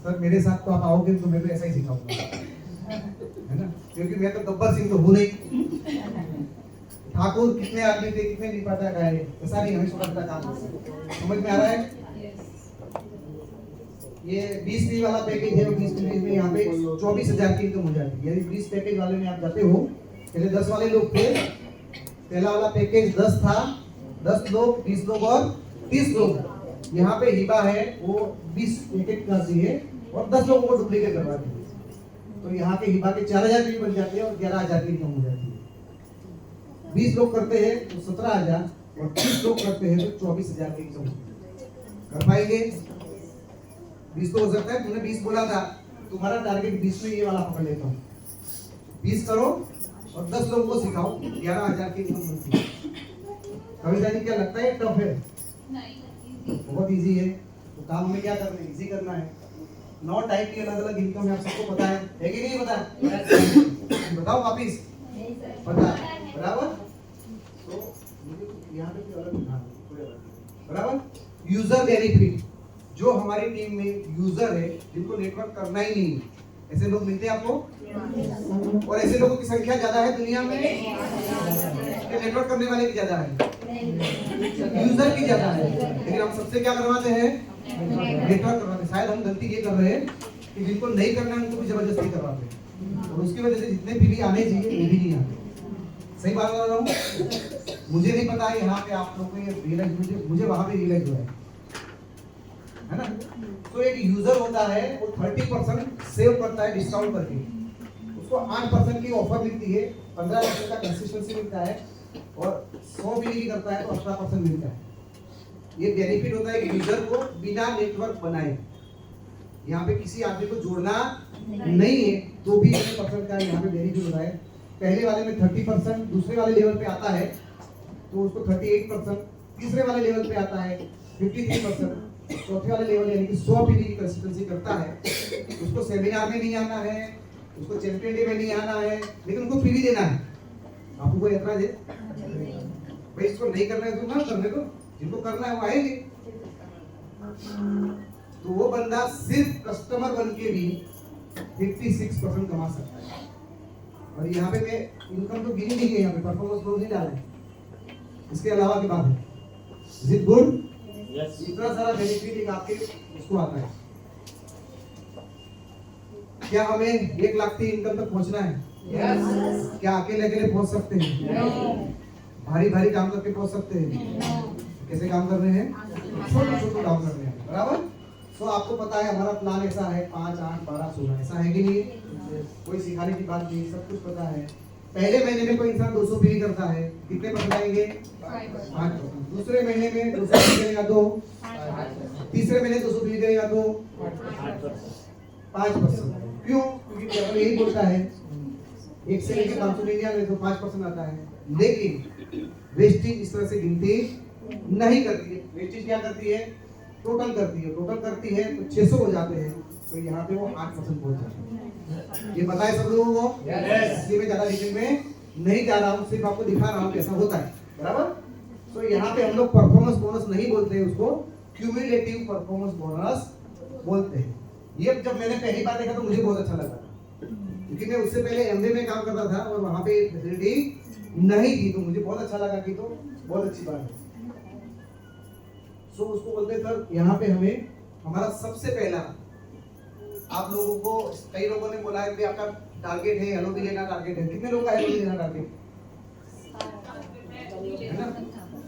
सर मेरे साथ तो आप आओगे तो मैं तो ऐसा ही सिखाऊंगा, है ना, क्योंकि मैं तो गब्बर सिंह तो हूँ नहीं। ठाकुर कितने आदमी थे, कितने निपाटा गए, ऐसा नहीं, हमें छोटा छोटा काम है। समझ में आ रहा है? ये 20 फी वाला पैकेज है, 20 फी में यहाँ पे 24,000 की इनकम हो जाती है। यदि 20 पैकेज वाले में आप जाते हो, पहले 10 वाले लोग थे, पहला वाला पैकेज 10 था, 10 लोग, 20 लोग और 30 लोग। यहाँ पे हिबा है वो 20 पैकेज करती है और 10 लोगों को डुप्लीकेट करवाती है। तो यहाँ के हिबा के 4,000 की बन जाती है और 11,000 की इनकम हो जाती है। 20 लोग करते हैं तो 17,000 और 30 लोग करते हैं तो 24,000 की इनकम कर पाएंगे। 20 तो हो सकता है, तुमने 20 बोला था, तुम्हारा टारगेट 20 में ये वाला पकड़ लेता हूँ। 20 करो और 10 लोगों को सिखाओ, 11,000 की इनकम बनती है। कविता जी क्या लगता है टफ है? बहुत इजी है। तो काम में क्या करना है? इजी करना है। 9 टाइप की अलग अलग इनकम है, आप सबको पता है कि नहीं पता? बताओ वापिस। पता है, बराबर? तो मुझे यहाँ पे अलग बराबर। यूजर बेनिफिट, जो हमारी टीम में यूजर है जिनको नेटवर्क करना ही नहीं, ऐसे लोग मिलते हैं आपको? और ऐसे लोगों की संख्या ज्यादा है दुनिया में कि नेटवर्क करने वाले की ज्यादा है? यूजर की ज्यादा है। लेकिन हम सबसे क्या करवाते हैं? नेटवर्क करवाते हैं। शायद हम गलती ये कर रहे हैं कि जिनको नहीं करना है उनको भी जबरदस्ती करवाते हैं, और उसकी वजह से जितने भी आने चाहिए वो भी नहीं आते। सही बात बता रहा हूँ? मुझे नहीं पता है यहाँ पे आप लोगों को ये रियलाइज, मुझे वहां पे रियलाइज हुआ है ना? तो एक यूजर होता है वो 30% सेव करता है डिस्काउंट करके, उसको 8% की ऑफर मिलती है, 15% का कंसिस्टेंसी मिलता है, और 100 बिलिंग की करता है तो 18% मिलता है। ये बेनिफिट होता है कि यूजर को बिना नेटवर्क बनाए, यहाँ पे किसी आदमी को जोड़ना नहीं है, तो भी 1% का यहाँ पे बेनिफिट होता है। पहले वाले में 30%, दूसरे वाले लेवल पे आता है तो उसको 38%, तीसरे वाले लेवल पे आता है 53%, चौथे वाले लेवल यानी कि 100 बिलिंग की कंसिस्टेंसी करता है, उसको सेमिनार में नहीं आना है, उसको चैंपियन डे में नहीं आना है, लेकिन उनको फ्री देना है। आपको कोई ऐतराज है? भाई इसको नहीं करना है तो ना करने दो, जिनको करना है वो आएंगे। तो वो बंदा सिर्फ कस्टमर बन के भी 56% कमा सकता है। और यहाँ पे मैं इनकम तो गिनी नहीं है, यहाँ पे परफॉर्मेंस बोनस नहीं डाला है, इसके अलावा की बात है। Is it good? इतना सारा बेनिफिट एक आपके उसको आता है। क्या हमें 1 लाख की इनकम तक पहुंचना है? yes. क्या अकेले अकेले पहुंच सकते हैं? no. भारी भारी काम करके पहुंच सकते हैं? no. कैसे काम कर रहे हैं? छोटे छोटे काम कर रहे हैं, बराबर? तो आपको पता है हमारा प्लान ऐसा है 5, 8, 12, 16, ऐसा है कि नहीं? कोई सिखाने की बात नहीं, सब कुछ पता है। पहले महीने में कोई इंसान 200 बिलिंग करता है, कितने % आएंगे? 5%। दूसरे महीने में 200 बिलिंग करेगा तो तीसरे महीने 200 बिलिंग करेगा तो 5%। क्यों? क्योंकि पेपर यही बोलता है 1 से लेकर 500 नहीं आने तो 5% आता है। लेकिन वेस्टेज इस तरह से गिनती नहीं करती है। वेस्टेज क्या करती है? टोटल करती है। टोटल करती है तो 600 हो जाते हैं, तो यहाँ पे वो 8% पहुंच जाते हैं। ये बताए सब लोगों को? इसलिए मैं ज्यादा डिटेल में नहीं जा रहा हूँ, सिर्फ आपको दिखा रहा हूँ कैसा होता है, बराबर? तो यहाँ पे हम लोग परफॉर्मेंस बोनस नहीं बोलते हैं, उसको क्यूमुलेटिव परफॉर्मेंस बोनस बोलते हैं। ये जब मैंने पहली बार देखा तो मुझे बहुत अच्छा लगा, क्योंकि मैं उससे पहले एमबीए में काम करता था और वहाँ पे फैसिलिटी नहीं थी, तो मुझे बहुत अच्छा लगा कि तो बहुत अच्छी बात है। सो उसको बोलते सर, यहाँ पे हमें हमारा सबसे पहला, आप लोगों को कई लोगों ने बोला है कि आपका टारगेट है हेलो भी लेना टारगेट है। कितने लोगों का हेलो भी लेना टारगेट है ना?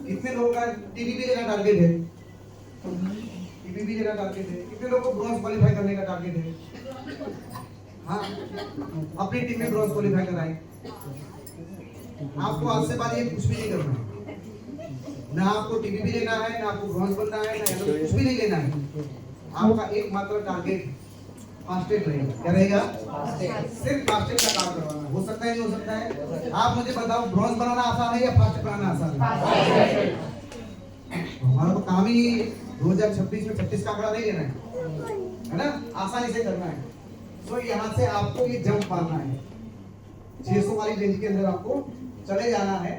कितने लोगों का टीवी भी लेना टारगेट है? टीवी भी लेना टारगेट है। कितने लोगों को ब्रॉन्ज क्वालीफाई करने का टारगेट है? हाँ, अपनी टीम में ब्रॉन्ज क्वालीफाई कराएं। आपको आज से बाद ये कुछ भी नहीं करना है, ना आपको टीवी भी लेना है, ना आपको ब्रॉन्ज बनना है, ना कुछ भी नहीं लेना है। आपका एकमात्र टारगेट फास्टेट रहेगा। क्या रहेगा? सिर्फ फास्टेट का काम करवाना। हो सकता है नहीं हो सकता है? आप मुझे बताओ, ब्रॉन्ज बनाना आसान है या फास्टेट बनाना आसान है? हमारा तो काम ही 2026 में 36 का आंकड़ा नहीं लेना है ना? आसानी से करना है। तो यहाँ से आपको ये जंप मारना है, 600 वाली रेंज के अंदर आपको चले जाना है।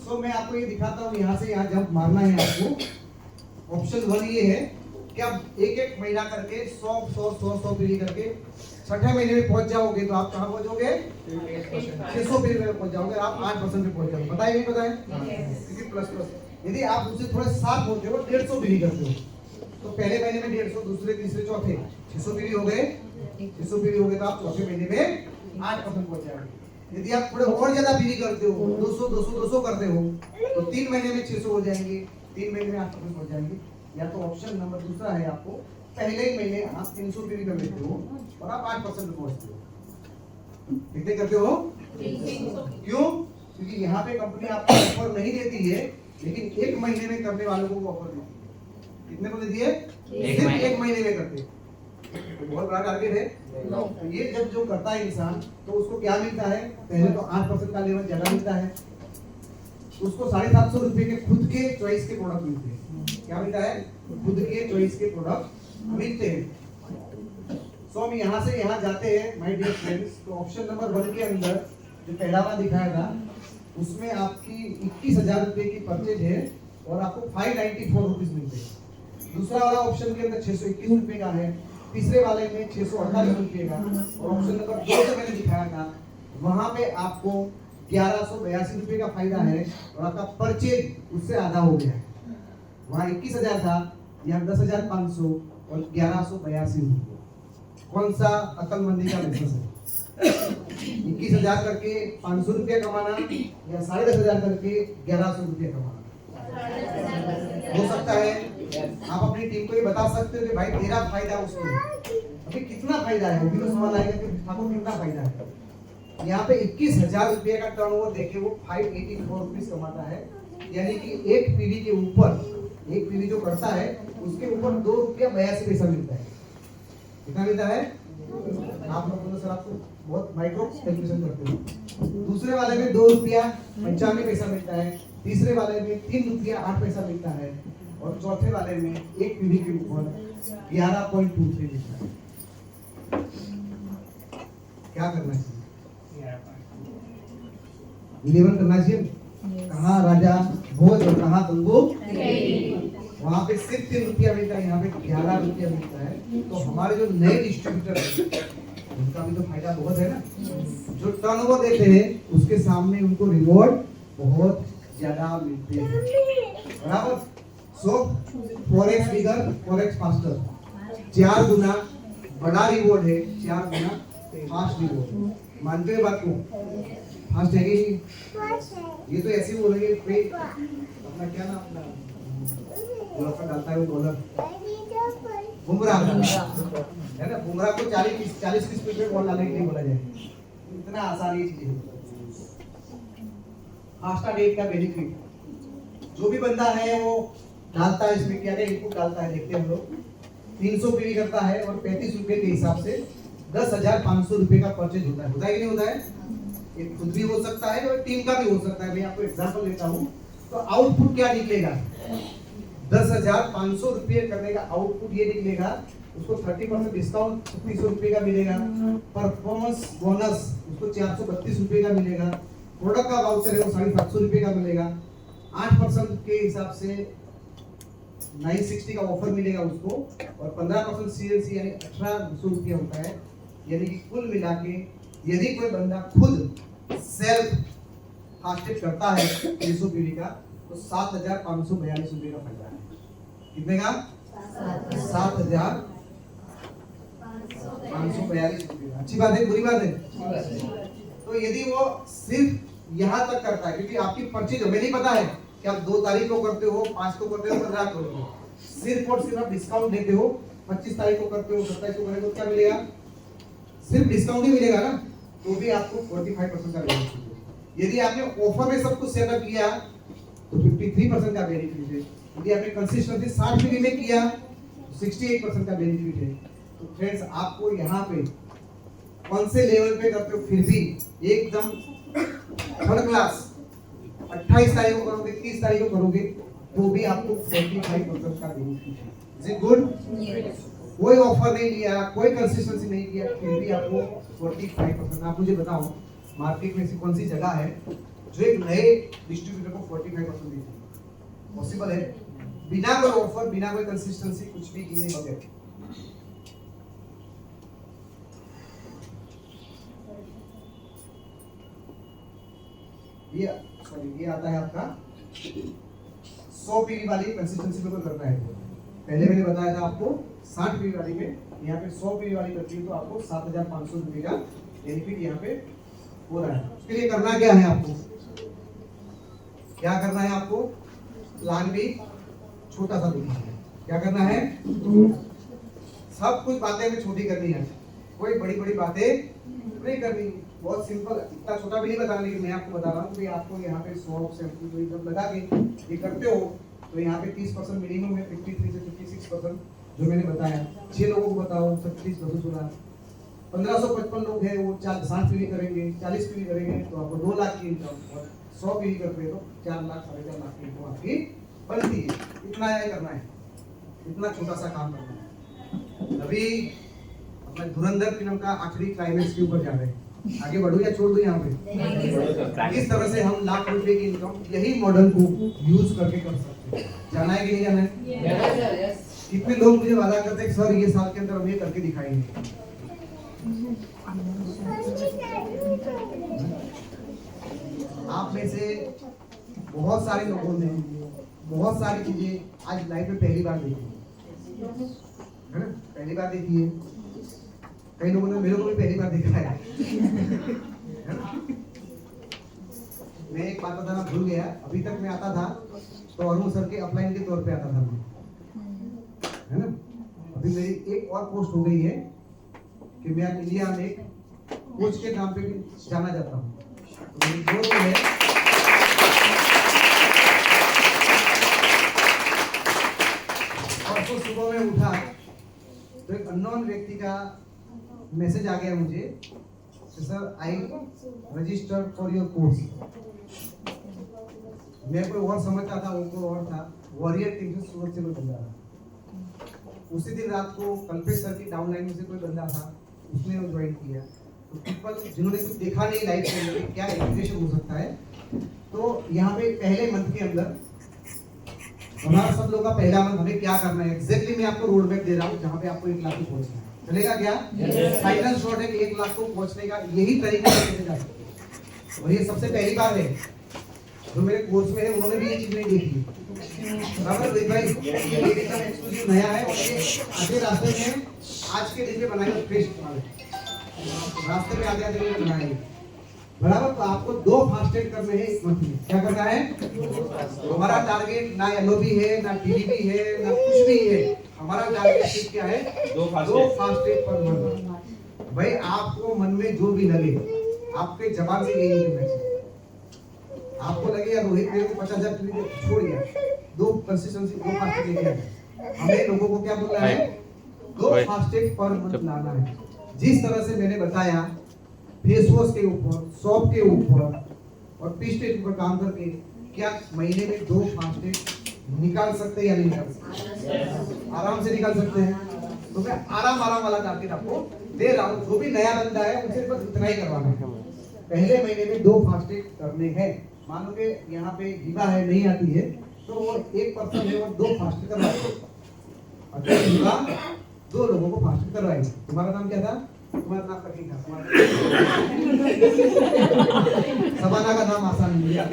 सो मैं आपको ये दिखाता हूँ, यहाँ से यहाँ जंप मारना है आपको। ऑप्शन 1 ये है कि आप एक एक महीना करके 100 पीढ़ी करके छठे महीने में पहुंच जाओगे तो आप कहाँ पहुंचोगे 600 पीढ़ी में पहुंच जाओगे, आप 8% पे पहुंच जाओगे। पता है नहीं पता है? क्योंकि प्लस प्लस यदि आप उससे थोड़े साथ होते हो 150 पीढ़ी करते हो तो पहले महीने में 150, दूसरे तीसरे चौथे 600 पीढ़ी हो गए, 600 पीढ़ी हो गए तो आप चौथे महीने में 8% पहुंच जाओगे। यदि आप थोड़े और ज्यादा पीढ़ी करते हो 200 करते हो तो 3 महीने में 600 हो जाएंगे, 3 महीने में 8% पहुंच जाएंगे। या तो ऑप्शन नंबर दूसरा है, आपको पहले ही महीने आप 300 पीढ़ी कर लेते हो और आप 8% पे पहुंचते हो। कितने करते हो? क्यों? क्योंकि यहाँ पे कंपनी आपको ऑफर नहीं देती है, लेकिन एक महीने में करने वालों को ऑफर देती है। कितने को देती है? सिर्फ एक महीने में करते। तो बहुत बड़ा टारगेट है। तो ये जब जो करता है इंसान तो उसको क्या मिलता है? पहले तो 8% का लेवल ज्यादा मिलता है, उसको 750 रुपए के खुद के चॉइस के प्रोडक्ट मिलते हैं। क्या मिलता है? खुद के चॉइस के प्रोडक्ट मिलते हैं। सो हम यहाँ से यहाँ जाते हैं माय डियर फ्रेंड्स। तो ऑप्शन नंबर 1 के अंदर जो पहला वाला दिखाया था उसमें आपकी 21,000 रुपए की परचेज है और आपको 594 रुपीज मिलते हैं। दूसरा वाला ऑप्शन के अंदर 621 रुपए का है, तीसरे वाले में 648 रुपए का, और ऑप्शन नंबर 2 जो मैंने दिखाया था वहां पे आपको 1182 रुपए का फायदा है और आपका परचेज उससे आधा हो गया है। वहां 21,000 था, यहाँ 10,500 और 1182 रुपए। कौन सा अकलमंदी का बिजनेस है? 21,000 करके 500 रुपया कमाना या 10,500 करके 1100 रुपया कमाना? हो सकता है आप अपनी टीम को ये बता सकते हो कि भाई तेरा फायदा उसमें अभी कितना फायदा है, वो भी तो सवाल आएगा कि आपको कितना फायदा है। यहाँ पे 21,000 रुपये का टर्नओवर देखे वो 584 रुपीज कमाता है, यानी कि एक पीढ़ी के ऊपर, एक पीढ़ी जो करता है उसके ऊपर 2 रुपया 82 पैसा मिलता है। कितना मिलता है? आप लोग बोलो सर आपको बहुत माइक्रो कैलकुलेशन करते हो। दूसरे वाले में 2 रुपया 95 पैसा मिलता है, तीसरे वाले में 3 रुपया 8 पैसा मिलता है और चौथे वाले में एक पीढ़ी के ऊपर 11.23 मिलता है। क्या करना चाहिए? 11 करना चाहिए। कहाँ राजा भोज और कहाँ गंगो? वहाँ पे सिर्फ 3 रुपया मिलता है, यहाँ पे 11 रुपया मिलता है। तो हमारे जो नए डिस्ट्रीब्यूटर है उनका भी तो फायदा बहुत है ना। जो टर्नओवर देते हैं उसके सामने उनको रिवॉर्ड बहुत ज्यादा मिलते हैं, बराबर। सो फॉरेक्स बिगर फॉरेक्स फास्टर, 4 गुना बड़ा रिवॉर्ड है, 4 गुना फास्ट रिवॉर्ड। मानते हो बात को? फास्ट है कि नहीं? ये तो ऐसे बोलेंगे अपना क्या नाम, अपना बॉलर डालता है वो बॉलर बुमराह है ना, बुमराह को 40 की स्पीड पे बॉल डालने के लिए बोला जाए। इतना आसान ये चीज है। फास्टा डेट का बेनिफिट जो भी बंदा है वो डालता है, इसमें क्या इनपुट डालता है देखते हैं हम लोग। 300 पीढ़ी करता है और 35 रुपए के हिसाब से 10,500 रुपए का परचेज होता है। होता है कि नहीं होता है? ये खुद भी हो सकता है और टीम का भी हो सकता है। मैं आपको एग्जांपल लेता हूँ तो आउटपुट क्या निकलेगा? 10,500 रुपये करने का आउटपुट ये निकलेगा। उसको 30% डिस्काउंट 3600 रुपये का मिलेगा। परफॉर्मेंस बोनस उसको 432 रुपये का मिलेगा। प्रोडक्ट का वाउचर है वो 750 रुपये का मिलेगा। 8% के हिसाब से 960 का ऑफर मिलेगा उसको और 15% सीएलसी यानी 1800 रुपया होता है। यानी कि कुल मिला के यदि कोई बंदा खुद सेल्फ फास्टेड करता है 300 पीढ़ी का तो 7,542 रुपये का फायदा है। कितने का? 7,542 रुपये। अच्छी बात है बुरी बात है? तो यदि वो सिर्फ यहाँ तक करता है, क्योंकि आपकी पर्ची हमें नहीं पता है कि आप 2 तारीख को करते हो, 5 को करते हो, 15 को करते हो, सिर्फ और सिर्फ आप डिस्काउंट देते हो। 25 तारीख को करते हो, 27 को करते हो, क्या मिलेगा? सिर्फ डिस्काउंट ही मिलेगा ना, तो भी आपको 45% का बेनिफिट है। यदि आपने ऑफर में सब कुछ सेटअप किया तो 53% का बेनिफिट है। यदि आपने कंसिस्टेंसी 60 पीढ़ी में किया तो 68% का बेनिफिट है। तो फ्रेंड्स आपको यहाँ पे कौन से लेवल पे करते हो फिर भी एकदम थर्ड क्लास 28 तारीख को करोगे, 30 तारीख को करोगे तो भी आपको 45% का बेनिफिट है। Is it good? कोई ऑफर नहीं लिया, कोई कंसिस्टेंसी नहीं किया, फिर भी आपको 45%। आप मुझे बताओ मार्केट में ऐसी कौन सी जगह है जो एक नए डिस्ट्रीब्यूटर को 45% देती है? पॉसिबल है? बिना कोई ऑफर, बिना कोई कंसिस्टेंसी, कुछ भी किए बगैर। ये आता है आपका 100 पीवी वाली कंसिस्टेंसी पे करना है। पहले मैंने बताया था आपको 60 पीवी वाली में, यहाँ पे 100 पीवी वाली करती है तो आपको 7,500 रुपये का बेनिफिट यहाँ पे हो रहा है। उसके लिए करना क्या है आपको, क्या करना है आपको, प्लान भी छोटा सा देखना है। क्या करना है, सब कुछ बातें हमें छोटी करनी है, कोई बड़ी बड़ी बातें नहीं करनी। बहुत सिंपल, इतना छोटा भी नहीं बताना, लेकिन मैं आपको बता रहा हूँ कि आपको यहाँ पे 100 शैम्पू जो जब लगा के ये करते हो तो यहाँ पे 30% मिनिमम है, 53 से 56% जो मैंने बताया। 6 लोगों को बताओ, 30% होगा। 1555 लोग हैं, वो 60 पीवी करेंगे, 40 पीवी करेंगे तो आपको 2 लाख की इनकम, और 100 पीवी करते हैं तो 4 लाख 4.5 लाख की इनकम आपकी बनती है। इतना है करना है, इतना छोटा सा काम करना है। अभी अपना धुरंधर फिल्म का आखिरी क्लाइमेक्स के ऊपर जा रहे हैं, आगे बढ़ू या छोड़ दूं यहाँ पे। किस तरह से हम लाख रुपए की इनकम यही मॉडल को यूज करके कर सकते हैं। जाना है कि नहीं जाना है? कितने लोग मुझे वादा करते हैं सर ये साल के अंदर हम ये करके दिखाएंगे। आप में से बहुत सारे लोगों ने बहुत सारी चीजें आज लाइफ में पहली बार देखी है ना, पहली बार देखी है। कई लोगों ने मेरे को भी पहली बार देखा है ना? मैं एक बात बताना भूल गया, अभी तक मैं आता था तो अरुण सर के अपलाइन के तौर पे आता था मैं, है ना। अभी मेरी एक और पोस्ट हो गई है कि मैं इंडिया में एक कोच के नाम पे भी जाना जाता हूँ। तो मेरी जो रोल है, परसों सुबह में उठा तो एक अननोन व्यक्ति का मैसेज आ गया मुझे, sir I register for your course. मैं कोई और समझता था, वो कोई और था। वॉरियर टीम से सूरत से कोई बंदा था। उसी दिन रात को कल्पेश सर की डाउनलाइन में से कोई बंदा था, उसने वो ज्वाइन किया। तो पीपल जिन्होंने कुछ देखा नहीं लाइफ में क्या एजुकेशन हो सकता है, तो यहाँ पे पहले मंथ के अंदर हमारा सब लोग का पहला मंथ हमें क्या करना है एग्जैक्टली मैं आपको रोड मैप दे रहा हूँ, जहाँ पे आपको 1 लाख को पहुंचना है। चलेगा क्या? फाइनल शॉट है कि 1 लाख को पहुंचने का यही तरीका कैसे जा सकते हैं। और ये सबसे पहली बार है जो मेरे कोर्स में है, उन्होंने भी ये चीज नहीं देखी। बराबर भाई, ये एकदम एक्सक्लूसिव नया है और ये आधे रास्ते में आज के दिन में बनाएगा फ्रेश रास्ते में आधे आधे में बनाएंगे। बराबर, तो आपको 2 फास्टेग करने हैं इस मंथ में। क्या करना है? हमारा टारगेट ना एलओबी है, ना टीडीपी है, ना कुछ भी है। हमारा टारगेट क्या है? 2 फास्टेग पर मंथ। भाई आपको मन में जो भी लगे, आपके जबान से यही निकलना चाहिए। आपको लगे यार रोहित मेरे को 50,000 छोड़ दिया, 2 कंसिस्टेंसी 2 फास्टेग लेके आए। हमें लोगों को क्या बोलना है? 2 फास्टेग पर मंथ लाना है। जिस तरह से मैंने बताया फेस वॉश के ऊपर, सॉप के ऊपर और पीस्टेज पर काम करके क्या महीने में 2 फास्टेग निकाल सकते हैं या नहीं निकाल सकते? आराम से निकाल सकते हैं। तो मैं आराम वाला टारगेट आपको दे रहा हूँ। जो भी नया बंदा है उसे बस इतना ही करवाना है, पहले महीने में 2 फास्टेग करने हैं। मानो कि यहाँ पे हिबा है नहीं आती है तो वो 1% है, वो 2 फास्टेग करवाएगा। अगर हिबा 2 लोगों को फास्टेग करवाएगा। तुम्हारा नाम क्या था? तुम्हारा नाम कठिन था, समाना का नाम आसान नहीं है।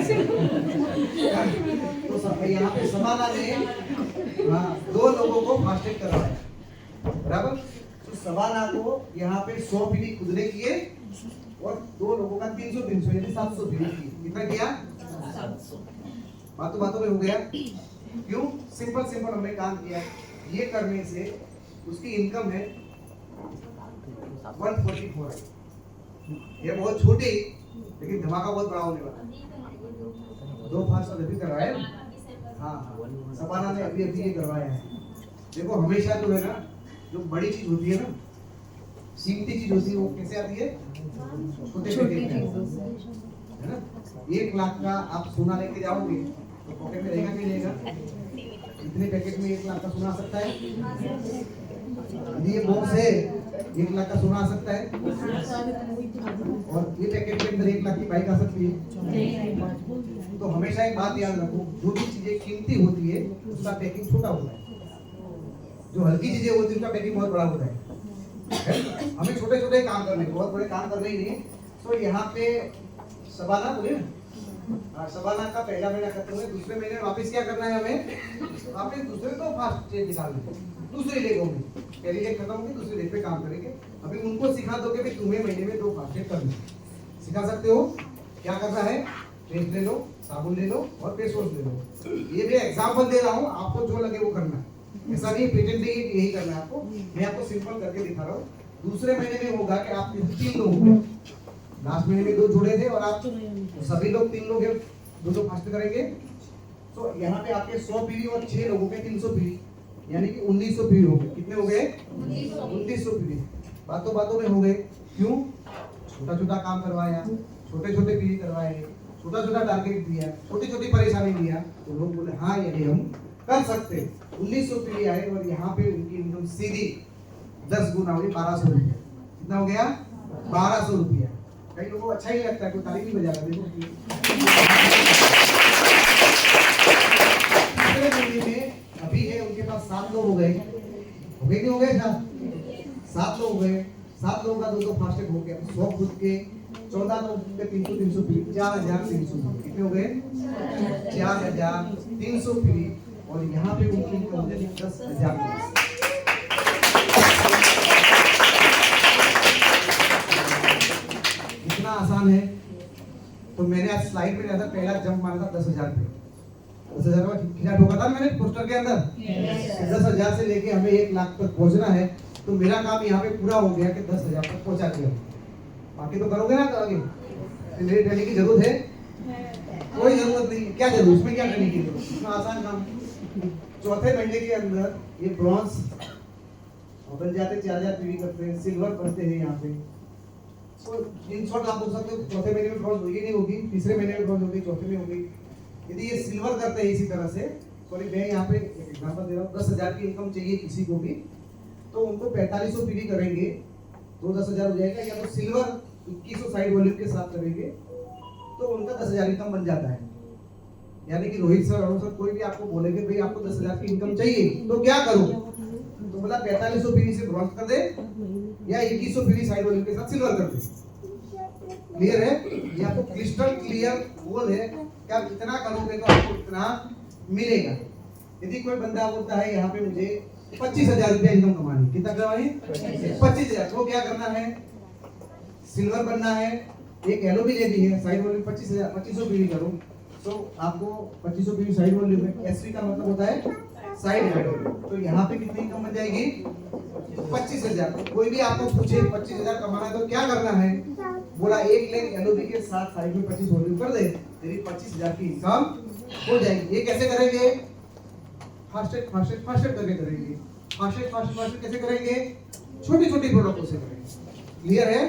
तो सब यहाँ पे समाना ने 2 लोगों को फास्टेग करवाया, बराबर। तो समाना को यहाँ पे 100 पीढ़ी खुद ने किए और 2 लोगों का 300 यानी 700 पीढ़ी की। कितना किया? 700। बातों में हो गया। क्यों? सिंपल हमने काम किया। ये करने से उसकी इनकम है 144। ये बहुत छोटी लेकिन धमाका बहुत बड़ा होने वाला। 2 फास्ट अभी करवाए। हाँ, सपाना ने अभी ये करवाया है। देखो हमेशा जो है ना, जो बड़ी चीज होती है ना, कीमती चीज होती है, वो कैसे आती है? छोटे पैकेट में, है ना। 1 लाख का आप सोना लेके जाओगे तो पॉकेट में रहेगा कि नहीं रहेगा? इतने पैकेट में 1 लाख का सोना आ सकता है? ये बॉक्स है 1 लाख का सोना आ सकता है, और ये पैकेट के अंदर 1 लाख की बाइक आ सकती है। तो हमेशा एक बात याद रखो, जो भी चीजें कीमती होती है उसका पैकिंग छोटा होता है, जो हल्की चीजें होती है उसका पैकिंग बहुत बड़ा होता है। हमें छोटे छोटे काम करने, बहुत बड़े काम करने ही नहीं। तो यहाँ पे शबाना बोले ना, शबाना का पहला महीना खत्म हुआ, दूसरे महीने वापस क्या करना है हमें, वापस दूसरे तो फास्ट चेक निकालना, दूसरी लेगों में पहली लेग खत्म होगी, दूसरी लेग पे काम करेंगे। अभी उनको सिखा दो कि भाई तुम्हें महीने में 2 फास्ट चेक करने, सिखा सकते हो। क्या करना है, पेस्ट ले लो, साबुन ले लो और फेस वॉश ले लो। ये भी एग्जाम्पल दे रहा हूँ, आपको जो लगे वो करना है, ऐसा नहीं पेटेंट नहीं है कि यही करना है आपको, मैं आपको सिंपल करके दिखा रहा हूँ। दूसरे महीने में होगा कि आप 3 लोग होंगे, लास्ट महीने में 2 जुड़े थे और आप सभी लोग 3 लोग हैं, 2 फास्ट करेंगे। तो यहाँ पे आपके 100 पीढ़ी और 6 लोगों के 300 पीढ़ी, यानी कि 1900 पीढ़ी हो गए। कितने हो गए, 1900 पीढ़ी। बातों बातों में हो गए, क्यों, छोटा छोटा काम करवाया, छोटे छोटे पीढ़ी करवाए, छोटा छोटा टारगेट दिया, छोटी छोटी परेशानी दिया, तो लोग बोले हाँ ये हम कर सकते। 1900 पीढ़ी आए और यहाँ पे उनकी इनकम सीधी 10 गुना हुई, 1200 रुपया। कितना हो गया, 1200 रुपया। कई लोगों को अच्छा ही लगता है, कोई तारीफ नहीं बजा रहा। देखो तीसरे महीने में अभी है उनके पास 7 लोग हो गए, हो गए नहीं हो गए साहब, 7 लोग हो गए, 7 लोगों का 2 फास्ट हो गया, 100 खुद के, 14 लोग के 300 पीढ़ी, 4300। कितने हो गए, 4300 पीढ़ी। और यहाँ पे उनकी इनकम हो जाएगी 10,000। इतना आसान है। तो मैंने आज स्लाइड पे था, पहला जंप मारा था 10,000 पे, 10,000 का खिला ठोका था मैंने पोस्टर के अंदर। 10,000 से लेके हमें 1 लाख तक पहुंचना है, तो मेरा काम यहाँ पे पूरा हो गया कि 10,000 तक पहुंचा दिया। बाकी तो करोगे ना आगे, मेरी ट्रेनिंग की जरूरत है, कोई जरूरत नहीं है। क्या जरूरत, इसमें क्या करने की जरूरत, इतना आसान काम। चौथे महीने के अंदर ये ब्रॉन्ज बन जाते, 4000 पीढ़ी करते हैं, सिल्वर बनते हैं यहाँ पे। तो इन शॉर्ट आप बोल सकते हो चौथे महीने में ब्रॉन्ज होगी नहीं होगी, तीसरे महीने में ब्रॉन्ज होगी, चौथे में होगी। यदि ये सिल्वर करते हैं इसी तरह से, सॉरी मैं यहाँ पे एक एग्जांपल दे रहा हूँ, 10,000 की इनकम चाहिए किसी को भी, तो उनको 4500 पीढ़ी करेंगे तो 10,000 हो जाएगा। या तो सिल्वर 2100 साइड वॉल्यूम के साथ करेंगे तो उनका 10,000 इनकम बन जाता है। यानी कि रोहित सर और सर कोई भी आपको बोलेंगे भाई आपको 10,000 की इनकम चाहिए तो क्या करो, तो बोला 4500 पीढ़ी से ब्रॉन्ज कर दे या 2100 पीढ़ी साइड वॉल्यूम के साथ सिल्वर कर दे। क्लियर है, ये आपको क्रिस्टल क्लियर गोल है कि आप इतना करोगे तो आपको इतना मिलेगा। यदि कोई बंदा बोलता है यहाँ पे मुझे 25,000 रुपया इनकम कमानी, कितना कमानी, 25,000, तो क्या करना है, सिल्वर बनना है, एक एलओबी लेनी है, साइड वॉल्यूम 2500 पीढ़ी करो, तो आपको 2500 पीढ़ी साइड वॉल्यूम है। एसवी का मतलब होता है साइड वॉल्यूम। तो यहाँ पे कितनी इनकम बन जाएगी, 25,000। कोई भी आपको पूछे 25,000 कमाना है तो क्या करना है, बोला 1 लेग एलओबी के साथ साइड में 25 वॉल्यूम कर दे, तेरी 25,000 की इनकम हो जाएगी। ये कैसे करेंगे, फास्टेड करके करेंगे। फास्टेड कैसे करेंगे, छोटी छोटी प्रोडक्टों से करेंगे। क्लियर है,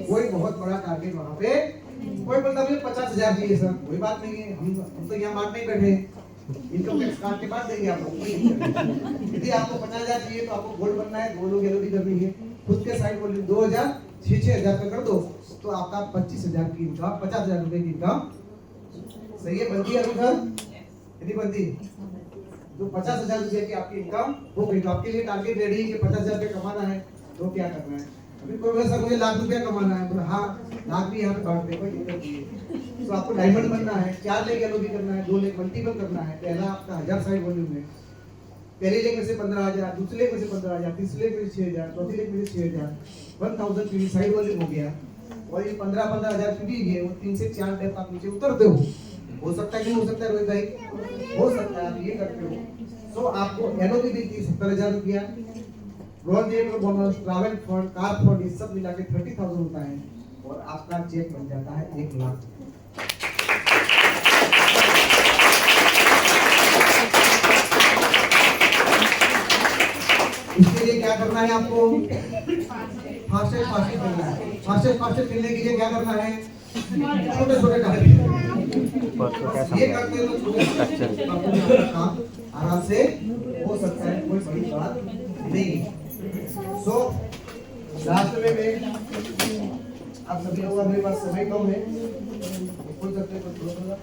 कोई बहुत बड़ा टारगेट वहां पे, कोई बंदा मुझे 50,000 चाहिए सर, कोई बात नहीं है, हम तो यहाँ बांटने ही बैठे, इनकम टैक्स काट के बांट देंगे आपको। यदि आपको 50,000 चाहिए तो आपको गोल्ड बनना है, 2 लोग एलओबी करनी है, खुद के साइड वॉल्यूम 2,000 6,000 का कर दो, तो आपका 25,000 की इनकम, 50,000 रुपए की इनकम। सही है, बनती है अभी सर, यदि बनती तो 50,000 रुपए की आपकी इनकम हो गई। तो आपके लिए टारगेट रेडी है कि 50,000 रुपए कमाना है, तो क्या करना है। अभी कोई बोले सर मुझे लाख रुपया कमाना है, बोला हाँ लाख भी यहाँ पे बांट दे, कोई दिक्कत नहीं है। तो आपको डायमंड बनना है, 4 लेग एलओबी करना है, 2 लेग मल्टीपल करना है। पहला आपका 1000 साइड वॉल्यूम है, पहले लेग में से 15,000, दूसरे लेग में से 15,000, तीसरे लेग में से 6,000, चौथे लेग में से 6,000, 1000 पीढ़ी साइड वॉल्यूम हो गया। और ये 15,000 पीढ़ी है, वो 3 से 4 डेप्थ आप नीचे उतरते हो सकता है कि नहीं हो सकता है रोहित भाई, हो सकता है, आप ये करते हो। तो आपको एलओबी दी थी 70,000 रुपया, bronze bonus, travel fund, car fund, ये सब मिला के 30,000 होता है और आपका चेक बन जाता है 1 लाख। इसके लिए क्या करना है आपको, फास्टेड करना है। फास्टेड करने के लिए क्या करना है, छोटे छोटे ये करते हो तो छोटे काम आराम से हो सकता है, कोई बड़ी बात नहीं। सो लास्ट में मैं आप सभी लोगों का मेरे पास समय कम है, बोल सकते हैं कुछ थोड़ा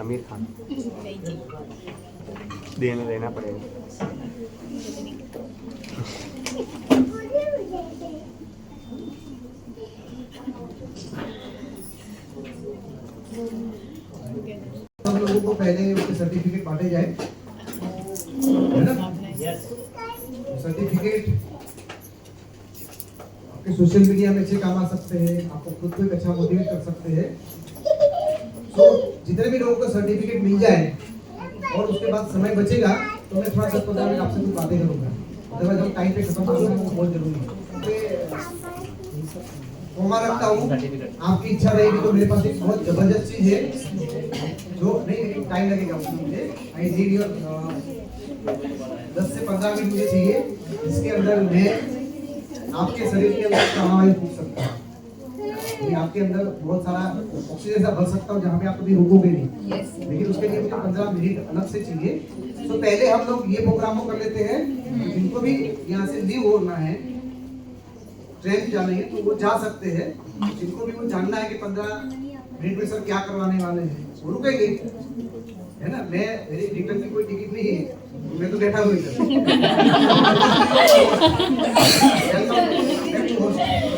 आमिर खान देना पड़ेगा। हम लोगों को पहले उसके सर्टिफिकेट बांटे जाए, है ना? सर्टिफिकेट आपके सोशल मीडिया में अच्छे काम आ सकते हैं, आपको खुद को एक अच्छा मोटिवेट कर सकते हैं। तो जितने भी लोगों को सर्टिफिकेट मिल जाए और उसके बाद समय बचेगा तो मैं थोड़ा 10-15 मिनट आपसे कुछ बातें करूंगा, अदरवाइज हम टाइम पे खत्म करना बहुत जरूरी है। फॉर्मा रखता हूँ, आपकी इच्छा रहेगी तो मेरे पास एक बहुत जबरदस्त चीज है जो नहीं टाइम लगेगा उसमें मुझे। आई नीड योर 10 से 15 मिनट मुझे चाहिए, इसके अंदर मैं आपके शरीर के अंदर प्राणवायु फूंक सकता हूँ। आपके अंदर बहुत सारा ऑक्सीजन सा भर सकता हूँ जहाँ पे आप कभी रुकोगे नहीं, लेकिन उसके लिए मुझे 15 मिनट अलग से चाहिए। तो पहले हम लोग ये प्रोग्राम कर लेते हैं, जिनको भी यहाँ से लीव होना है, ट्रेन जाना है तो वो जा सकते हैं। जिनको भी वो जानना है कि 15 मिनट में सर क्या करवाने वाले हैं वो रुकेंगे, है ना? मैं मेरी रिटर्न की कोई टिकट नहीं है, मैं तो बैठा हुआ इधर।